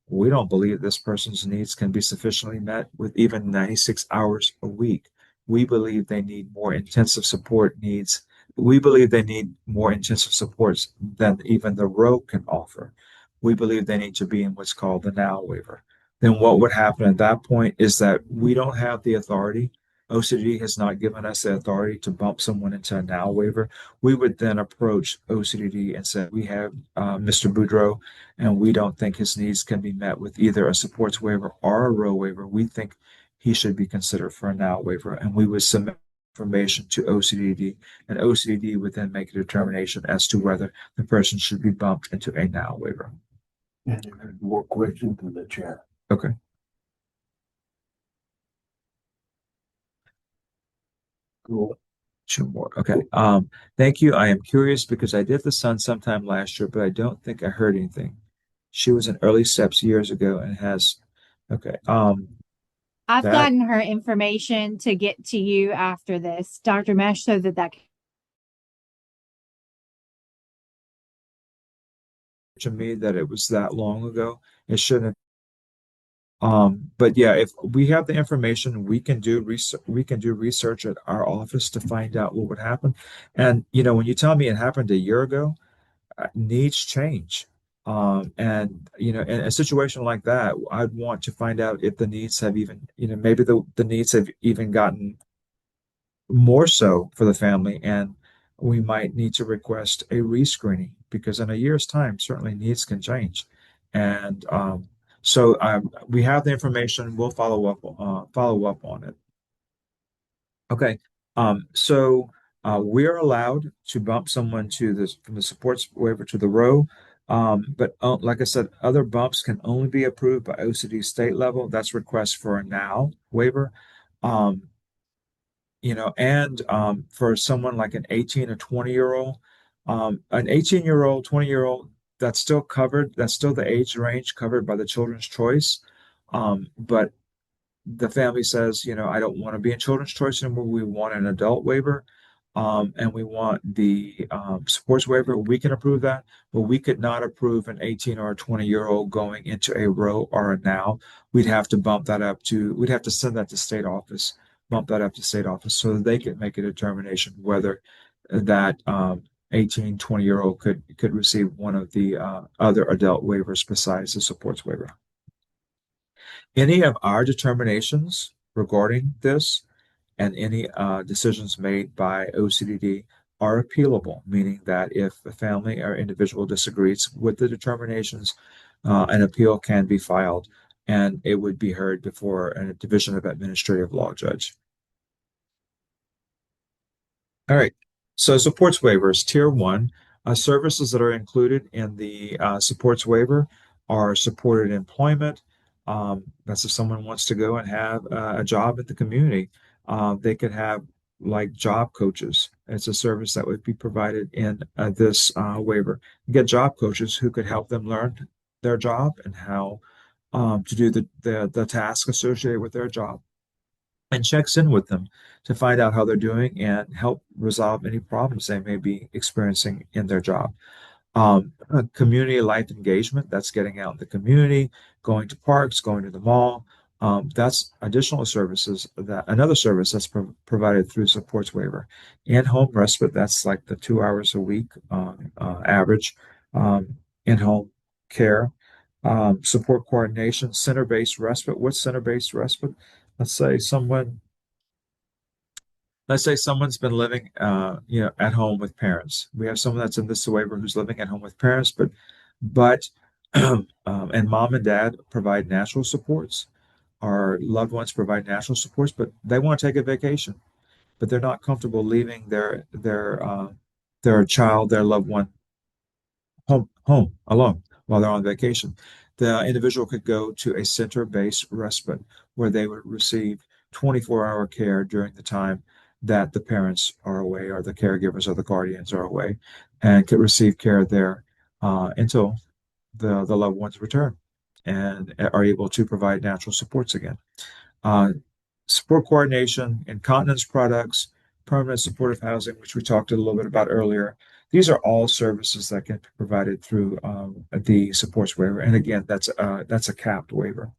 we don't believe this person's needs can be sufficiently met with even 96 hours a week. We believe they need more intensive support needs. We believe they need more intensive supports than even the row can offer. We believe they need to be in what's called the now waiver. Then what would happen at that point is that we don't have the authority. OCD has not given us the authority to bump someone into a now waiver. We would then approach OCD and say, we have Mr. Boudreau, and we don't think his needs can be met with either a supports waiver or a row waiver. We think he should be considered for a now waiver, and we would submit information to OCD, and OCD would then make a determination as to whether the person should be bumped into a now waiver. And there's more questions in the chat. Okay. Cool. Two more. Okay. Thank you. I am curious because I did the SUN sometime last year, but I don't think I heard anything. She was in early steps years ago and has, okay, I've that gotten her information to get to you after this, Dr. Meche, so that to me that it was that long ago. It shouldn't. But yeah, if we have the information, we can do research at our office to find out what would happen. And when you tell me it happened a year ago, needs change. And in a situation like that, I'd want to find out if the needs have even, maybe the needs have even gotten more so for the family, and we might need to request a rescreening because in a year's time, certainly needs can change. And we have the information. We'll follow up on it. Okay. We are allowed to bump someone to this from the supports waiver to the row. But like I said, other bumps can only be approved by OCD state level. That's request for a now waiver. Um, and for someone like an 18 or 20-year-old, an 18-year-old, 20-year-old, that's still covered. That's still the age range covered by the Children's Choice. But the family says, I don't want to be in Children's Choice anymore. We want an adult waiver. And we want the sports waiver. We can approve that, but we could not approve an 18 or a 20-year-old going into a row or a now. We'd have to send that to state office, bump that up to state office so that they could make a determination whether that 18, 20-year-old could receive one of the other adult waivers besides the supports waiver. Any of our determinations regarding this and any decisions made by OCDD are appealable, meaning that if a family or individual disagrees with the determinations, an appeal can be filed and it would be heard before a Division of Administrative Law judge. All right, so supports waivers, Tier 1. Services that are included in the supports waiver are supported employment. That's if someone wants to go and have a job at the community. They could have like job coaches. It's a service that would be provided in this waiver. Get job coaches who could help them learn their job and how to do the task associated with their job, and checks in with them to find out how they're doing and help resolve any problems they may be experiencing in their job. Community life engagement, that's getting out in the community, going to parks, going to the mall. That's additional services, another service that's provided through supports waiver. In-home respite, that's like the 2 hours a week average. In-home care, support coordination, center-based respite. What's center-based respite? Let's say someone's been living, at home with parents. We have someone that's in this waiver who's living at home with parents, but and mom and dad provide natural supports. Our loved ones provide natural supports, but they want to take a vacation, but they're not comfortable leaving their child, their loved one, home alone while they're on vacation. The individual could go to a center-based respite where they would receive 24-hour care during the time that the parents are away or the caregivers or the guardians are away, and could receive care there until the loved ones return and are able to provide natural supports again. Support coordination, incontinence products, permanent supportive housing, which we talked a little bit about earlier. These are all services that can be provided through the supports waiver. And again, that's a capped waiver.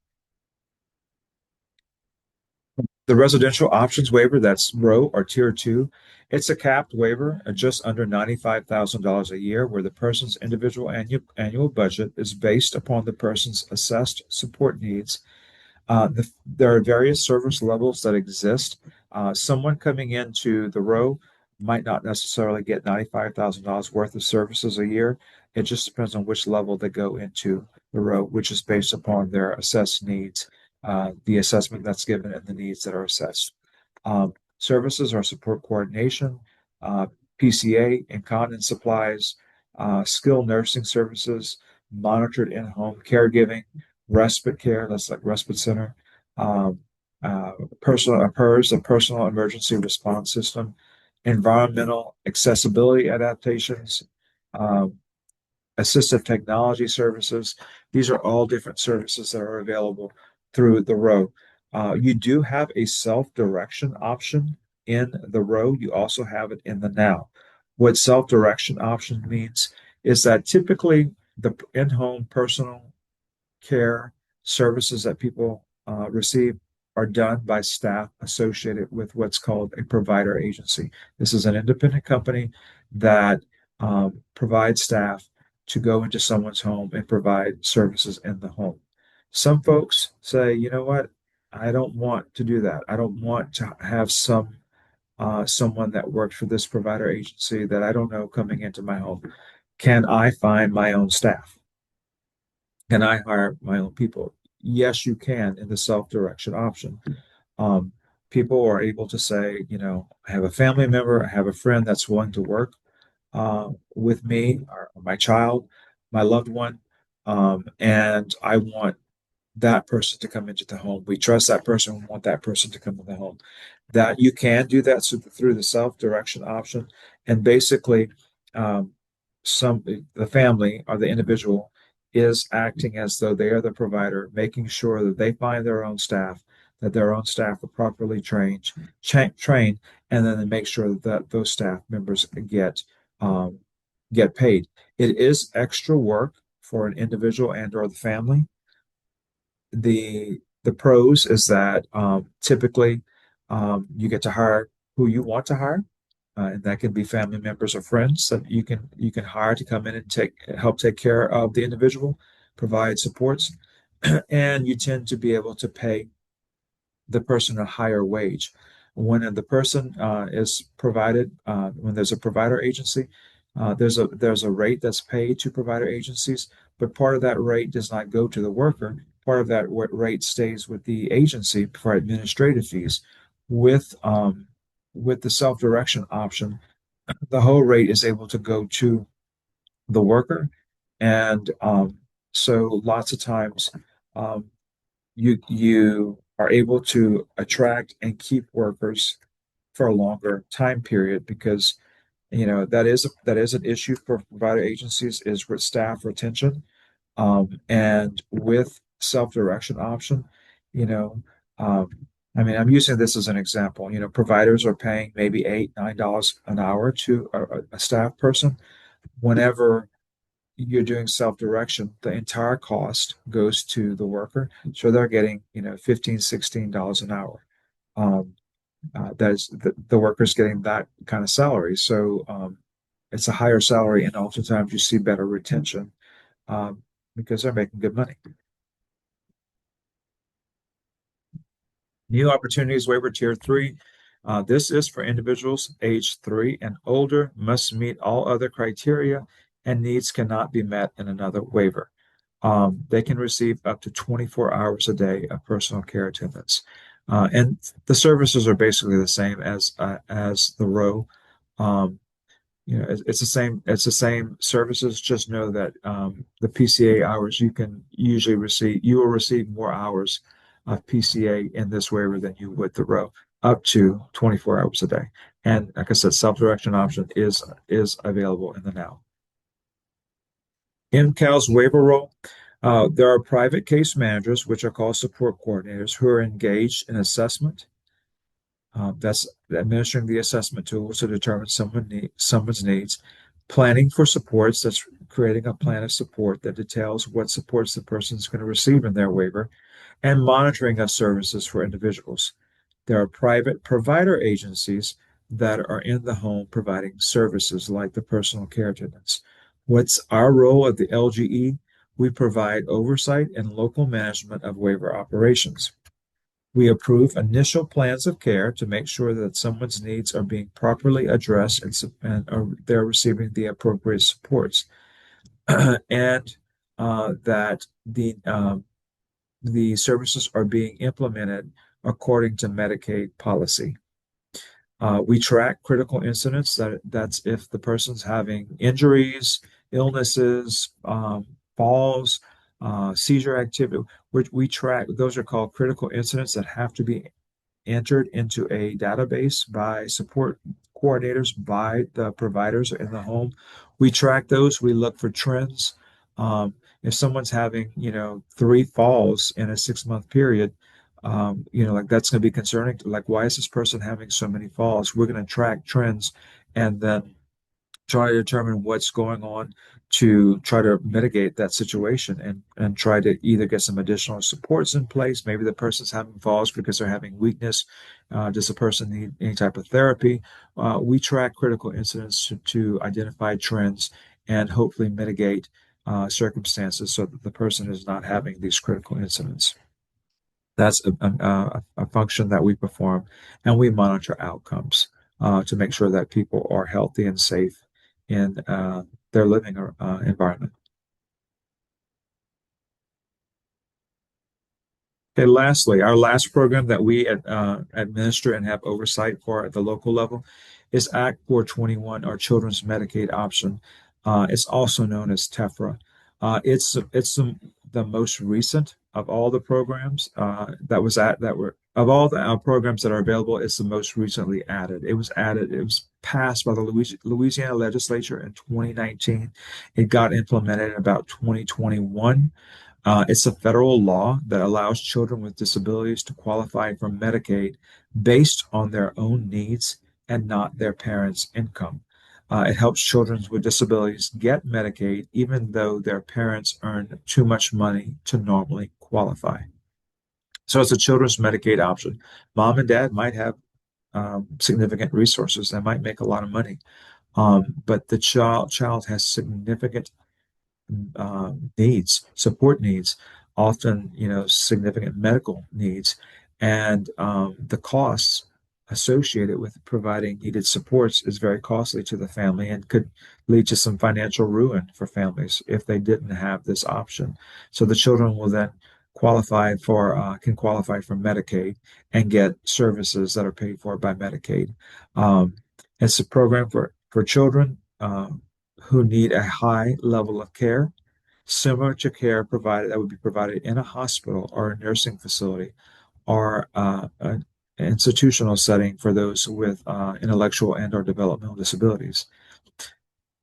The residential options waiver, that's row or tier 2. It's a capped waiver at just under $95,000 a year, where the person's individual annual budget is based upon the person's assessed support needs. There are various service levels that exist. Someone coming into the row might not necessarily get $95,000 worth of services a year. It just depends on which level they go into the row, which is based upon their assessed needs, the assessment that's given and the needs that are assessed. Services are support coordination, PCA, incontinence supplies, skilled nursing services, monitored in-home caregiving, respite care, that's like respite center, personal PERS, a personal emergency response system, environmental accessibility adaptations, assistive technology services. These are all different services that are available through the row. You do have a self-direction option in the row. You also have it in the now. What self-direction option means is that typically the in-home personal care services that people receive are done by staff associated with what's called a provider agency. This is an independent company that provides staff to go into someone's home and provide services in the home. Some folks say, you know what, I don't want to do that. I don't want to have someone that works for this provider agency that I don't know coming into my home. Can I find my own staff? Can I hire my own people? Yes, you can in the self-direction option. Um, People are able to say, you know, I have a family member, I have a friend that's willing to work with me, or my child, my loved one, and I want that person to come into the home. We trust that person. We want that person to come to the home. That you can do that through the self-direction option, and basically, um, the family or the individual is acting as though they are the provider, making sure that they find their own staff, that their own staff are properly trained, and then they make sure that those staff members um, get paid. It is extra work for an individual and or the family. The pros is that typically you get to hire who you want to hire, and that can be family members or friends that you can hire to come in and help take care of the individual, provide supports, and you tend to be able to pay the person a higher wage. When the person is provided, when there's a provider agency, there's a rate that's paid to provider agencies, but part of that rate does not go to the worker. Part of that rate stays with the agency for administrative fees. With the self-direction option, the whole rate is able to go to the worker, and so lots of times um, you are able to attract and keep workers for a longer time period because you know that is an issue for provider agencies is with staff retention, and with self-direction option, you know, um, I mean, I'm using this as an example. You know, providers are paying maybe $8, $9 an hour to a staff person. Whenever you're doing self-direction, the entire cost goes to the worker. So they're getting, you know, $15, $16 an hour. Um, that is the worker's getting that kind of salary. So it's a higher salary, and oftentimes you see better retention because they're making good money. New Opportunities Waiver Tier 3. This is for individuals age 3 and older, must meet all other criteria, and needs cannot be met in another waiver. They can receive up to 24 hours a day of personal care attendance. And the services are basically the same as the row. You know, it's the same services. Just know that the PCA hours you will receive more hours of PCA in this waiver than you would the row, up to 24 hours a day. And like I said, self-direction option is available in the now. In CAL's waiver role, there are private case managers, which are called support coordinators, who are engaged in assessment. That's administering the assessment tools to determine someone's needs, planning for supports, that's creating a plan of support that details what supports the person is going to receive in their waiver, and monitoring of services for individuals. There are private provider agencies that are in the home providing services like the personal care attendants. What's our role at the LGE? We provide oversight and local management of waiver operations. We approve initial plans of care to make sure that someone's needs are being properly addressed and they're receiving the appropriate supports, and that the services are being implemented according to Medicaid policy. We track critical incidents. That's if the person's having injuries, illnesses, falls, seizure activity, which we track. Those are called critical incidents that have to be entered into a database by support coordinators by the providers in the home. We track those. We look for trends. If someone's having, 3 falls in a 6-month period, like that's going to be concerning. Like, why is this person having so many falls? We're going to track trends and then try to determine what's going on to try to mitigate that situation and try to either get some additional supports in place. Maybe the person's having falls because they're having weakness. Does the person need any type of therapy? We track critical incidents to identify trends and hopefully mitigate circumstances so that the person is not having these critical incidents. That's a function that we perform, and we monitor outcomes to make sure that people are healthy and safe in their living environment. Okay, lastly, our last program that we administer and have oversight for at the local level is Act 421, our Children's Medicaid Option. It's also known as TEFRA. It's the most recent of all the programs of all the programs that are available. It's the most recently added. It was passed by the Louisiana legislature in 2019. It got implemented in about 2021. It's a federal law that allows children with disabilities to qualify for Medicaid based on their own needs and not their parents' income. It helps children with disabilities get Medicaid even though their parents earn too much money to normally qualify. So it's a children's Medicaid option. Mom and dad might have significant resources. They might make a lot of money, but the child has significant needs, support needs, often, significant medical needs, and the costs associated with providing needed supports is very costly to the family and could lead to some financial ruin for families if they didn't have this option. So the children will then can qualify for Medicaid and get services that are paid for by Medicaid. It's a program for children who need a high level of care, similar to care provided that would be provided in a hospital or a nursing facility or an institutional setting for those with intellectual and or developmental disabilities.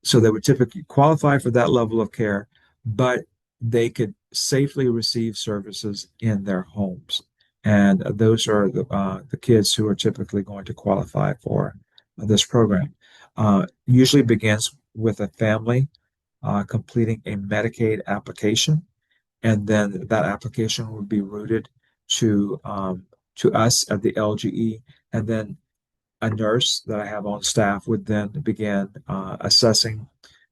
So they would typically qualify for that level of care, but they could safely receive services in their homes. And those are the kids who are typically going to qualify for this program. Usually begins with a family completing a Medicaid application, and then that application would be routed to us at the LGE, and then a nurse that I have on staff would then begin assessing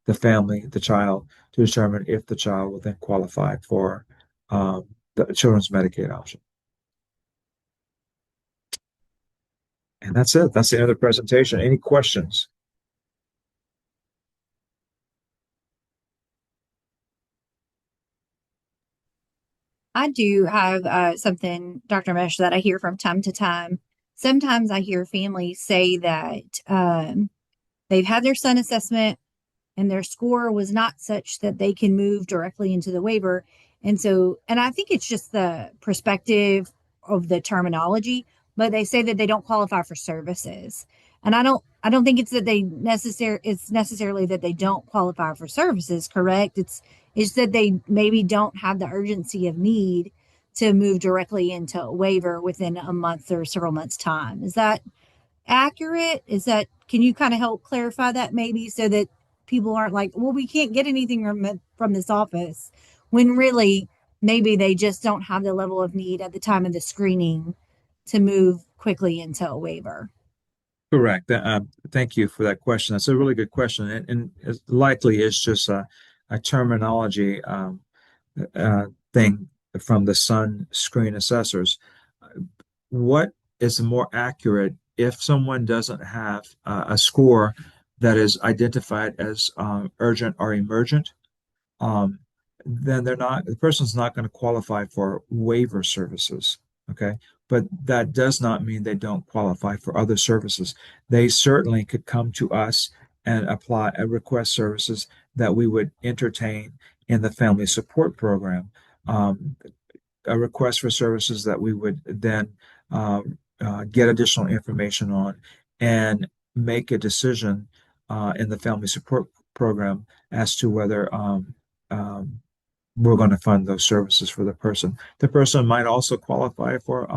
the family, the child, to determine if the child will then qualify for the children's Medicaid option. And that's it. That's the end of the presentation. Any questions? I do have something, Dr. Meche, that I hear from time to time. Sometimes I hear families say that they've had their son assessment and their score was not such that they can move directly into the waiver. And I think it's just the perspective of the terminology, but they say that they don't qualify for services. And I don't think it's that it's necessarily that they don't qualify for services, correct? It's that they maybe don't have the urgency of need to move directly into a waiver within a month or several months' time. Is that accurate? Can you kind of help clarify that maybe so that people aren't like, well, we can't get anything from this office, when really maybe they just don't have the level of need at the time of the screening to move quickly into a waiver? Correct. Thank you for that question. That's a really good question, and likely it's just a terminology thing from the Sun screen assessors. What is more accurate if someone doesn't have a score that is identified as urgent or emergent? Then the person's not going to qualify for waiver services. Okay. But that does not mean they don't qualify for other services. They certainly could come to us and apply and request services that we would entertain in the family support program. A request for services that we would then get additional information on and make a decision in the family support program as to whether we're going to fund those services for the person. The person might also qualify for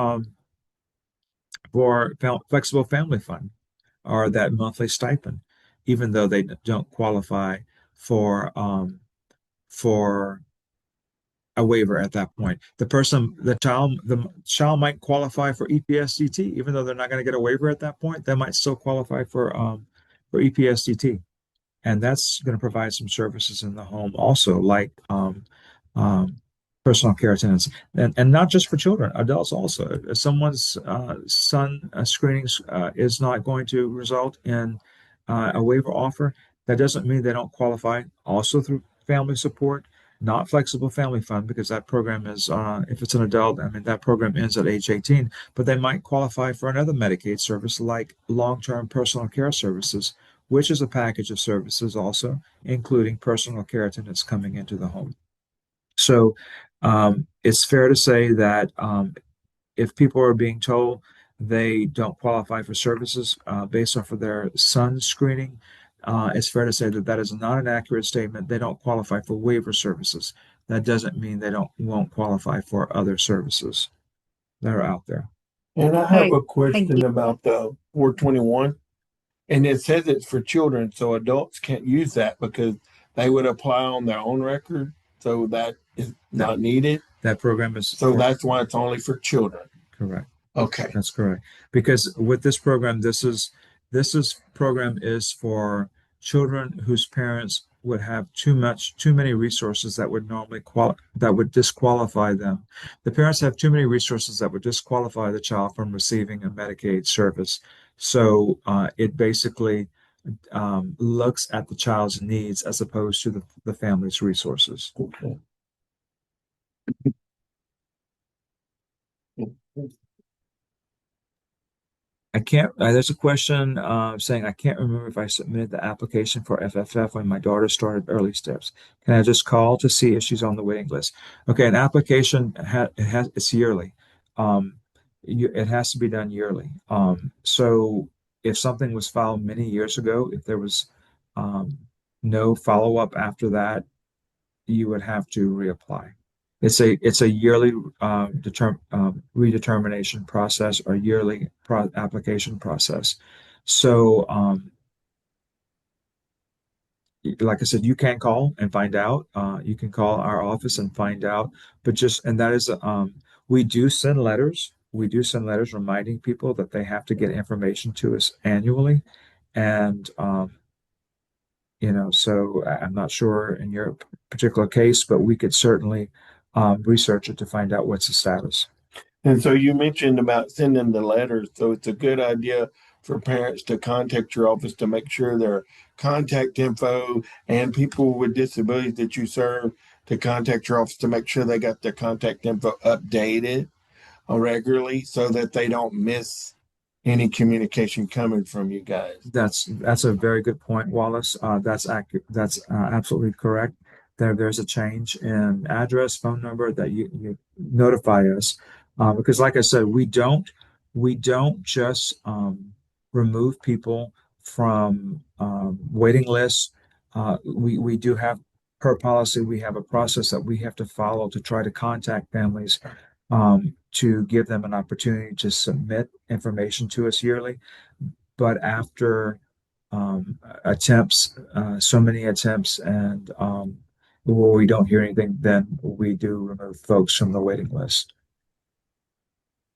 flexible family fund or that monthly stipend, even though they don't qualify for a waiver at that point. The child might qualify for EPSDT, even though they're not going to get a waiver at that point. They might still qualify for EPSDT, and that's going to provide some services in the home also, like um, personal care attendants, and not just for children, adults also. If someone's son screening is not going to result in a waiver offer, that doesn't mean they don't qualify also through family support, not flexible family fund, because that program is, if it's an adult, I mean, that program ends at age 18, but they might qualify for another Medicaid service like long-term personal care services, which is a package of services also, including personal care attendants coming into the home. So it's fair to say that if people are being told they don't qualify for services based off of their son's screening, it's fair to say that that is not an accurate statement. They don't qualify for waiver services. That doesn't mean they won't qualify for other services that are out there. And I have Okay, a thank question you. about the 421. And it says it's for children, so adults can't use that because they would apply on their own record. So that is not needed. That program is So that's why it's only for children. correct. Okay. That's correct. Because with this program, this program is for children whose parents would have too many resources that would normally that would disqualify them. The parents have too many resources that would disqualify the child from receiving a Medicaid service. So it basically looks at the child's needs as opposed to the family's resources. Okay. I can't, there's a question saying, I can't remember if I submitted the application for FFF when my daughter started early steps. Can I just call to see if she's on the waiting list? Okay, an application, it's yearly. It has to be done yearly. So if something was filed many years ago, if there was no follow-up after that, you would have to reapply. It's a yearly redetermination process or yearly application process. So, like I said, you can call and find out. You can call our office and find out. But that is, we do send letters. We do send letters reminding people that they have to get information to us annually, and so I'm not sure in your particular case, but we could certainly research it to find out what's the status. And so you mentioned about sending the letters. So it's a good idea for parents to contact your office to make sure their contact info and people with disabilities that you serve to contact your office to make sure they got their contact info updated regularly so that they don't miss any communication coming from you guys. That's a very good point, Wallace. That's accurate. That's absolutely correct. There's a change in address, phone number that you notify us, because like I said, we don't just remove people from waiting lists. We do have, per policy, we have a process that we have to follow to try to contact families to give them an opportunity to submit information to us yearly. But after attempts, so many attempts, and where we don't hear anything, then we do remove folks from the waiting list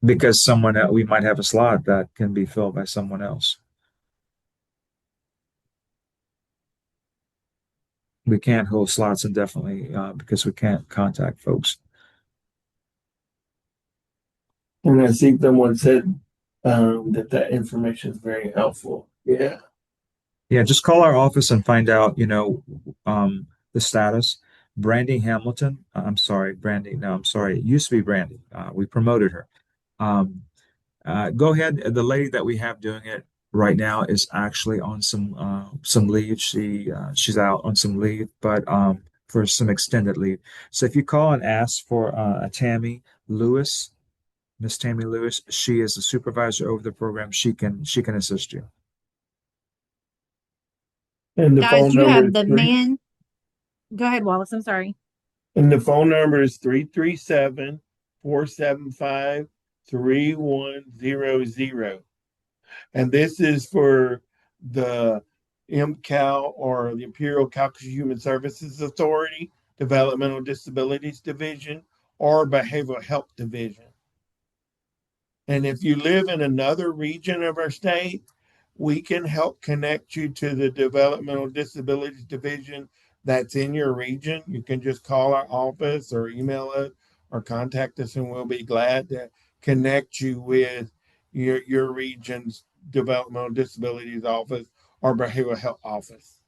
because we might have a slot that can be filled by someone else. We can't hold slots indefinitely because we can't contact folks. And I see someone said that information is very helpful. Yeah. Yeah, just call our office and find out, the status. Brandy Hamilton, I'm sorry, Brandy. No, I'm sorry. It used to be Brandy. We promoted her. Go ahead. The lady that we have doing it right now is actually on some leave. She's out on some leave, but for some extended leave. So if you call and ask for a Tammy Lewis, Miss Tammy Lewis, she is the supervisor over the program. She can assist you. And the Guys, phone you number have is the three. man. Go ahead, Wallace. I'm sorry. And the phone number is 337-475-3100. And this is for the MCAL, or the Imperial Calcasieu Human Services Authority, Developmental Disabilities Division, or Behavioral Health Division. And if you live in another region of our state, we can help connect you to the Developmental Disabilities Division that's in your region. You can just call our office or email us or contact us, and we'll be glad to connect you with your region's Developmental Disabilities Office or Behavioral Health Office.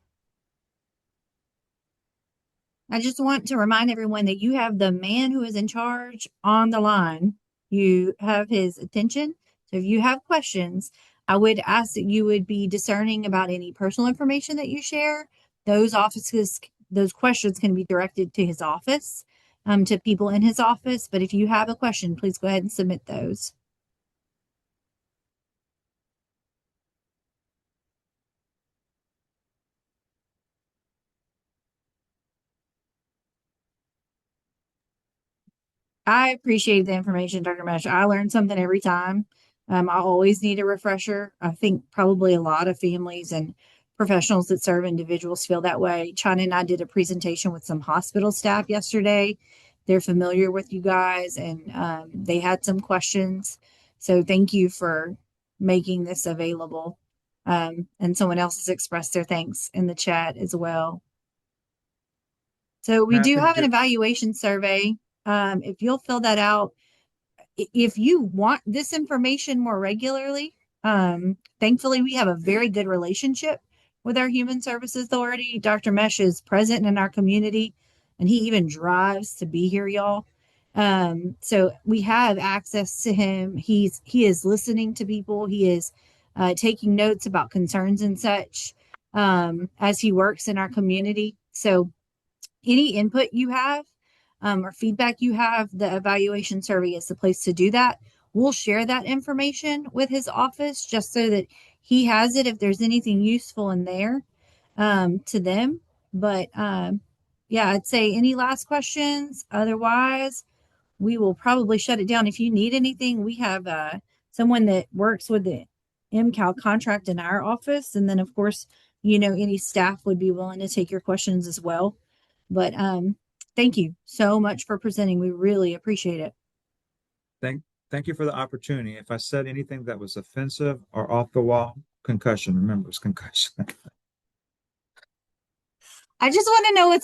I just want to remind everyone that you have the man who is in charge on the line. You have his attention. So if you have questions, I would ask that you would be discerning about any personal information that you share. Those questions can be directed to his office, to people in his office. But if you have a question, please go ahead and submit those. I appreciate the information, Dr. Meche. I learn something every time. I always need a refresher. I think probably a lot of families and professionals that serve individuals feel that way. China and I did a presentation with some hospital staff yesterday. They're familiar with you guys, and they had some questions. So thank you for making this available. And someone else has expressed their thanks in the chat as well. So we do have an evaluation survey. If you'll fill that out, if you want this information more regularly, thankfully we have a very good relationship with our Human Services Authority. Dr. Meche is present in our community, and he even drives to be here, y'all. So we have access to him. He is listening to people. He is taking notes about concerns and such, as he works in our community. So any input you have, or feedback you have, the evaluation survey is the place to do that. We'll share that information with his office just so that he has it if there's anything useful in there, to them. But yeah, I'd say any last questions? Otherwise, we will probably shut it down. If you need anything, we have someone that works with the MCAL contract in our office. And then, of course, any staff would be willing to take your questions as well. But thank you so much for presenting. We really appreciate it. Thank you for the opportunity. If I said anything that was offensive or off the wall, concussion. Remember, it's concussion. I just want to know what's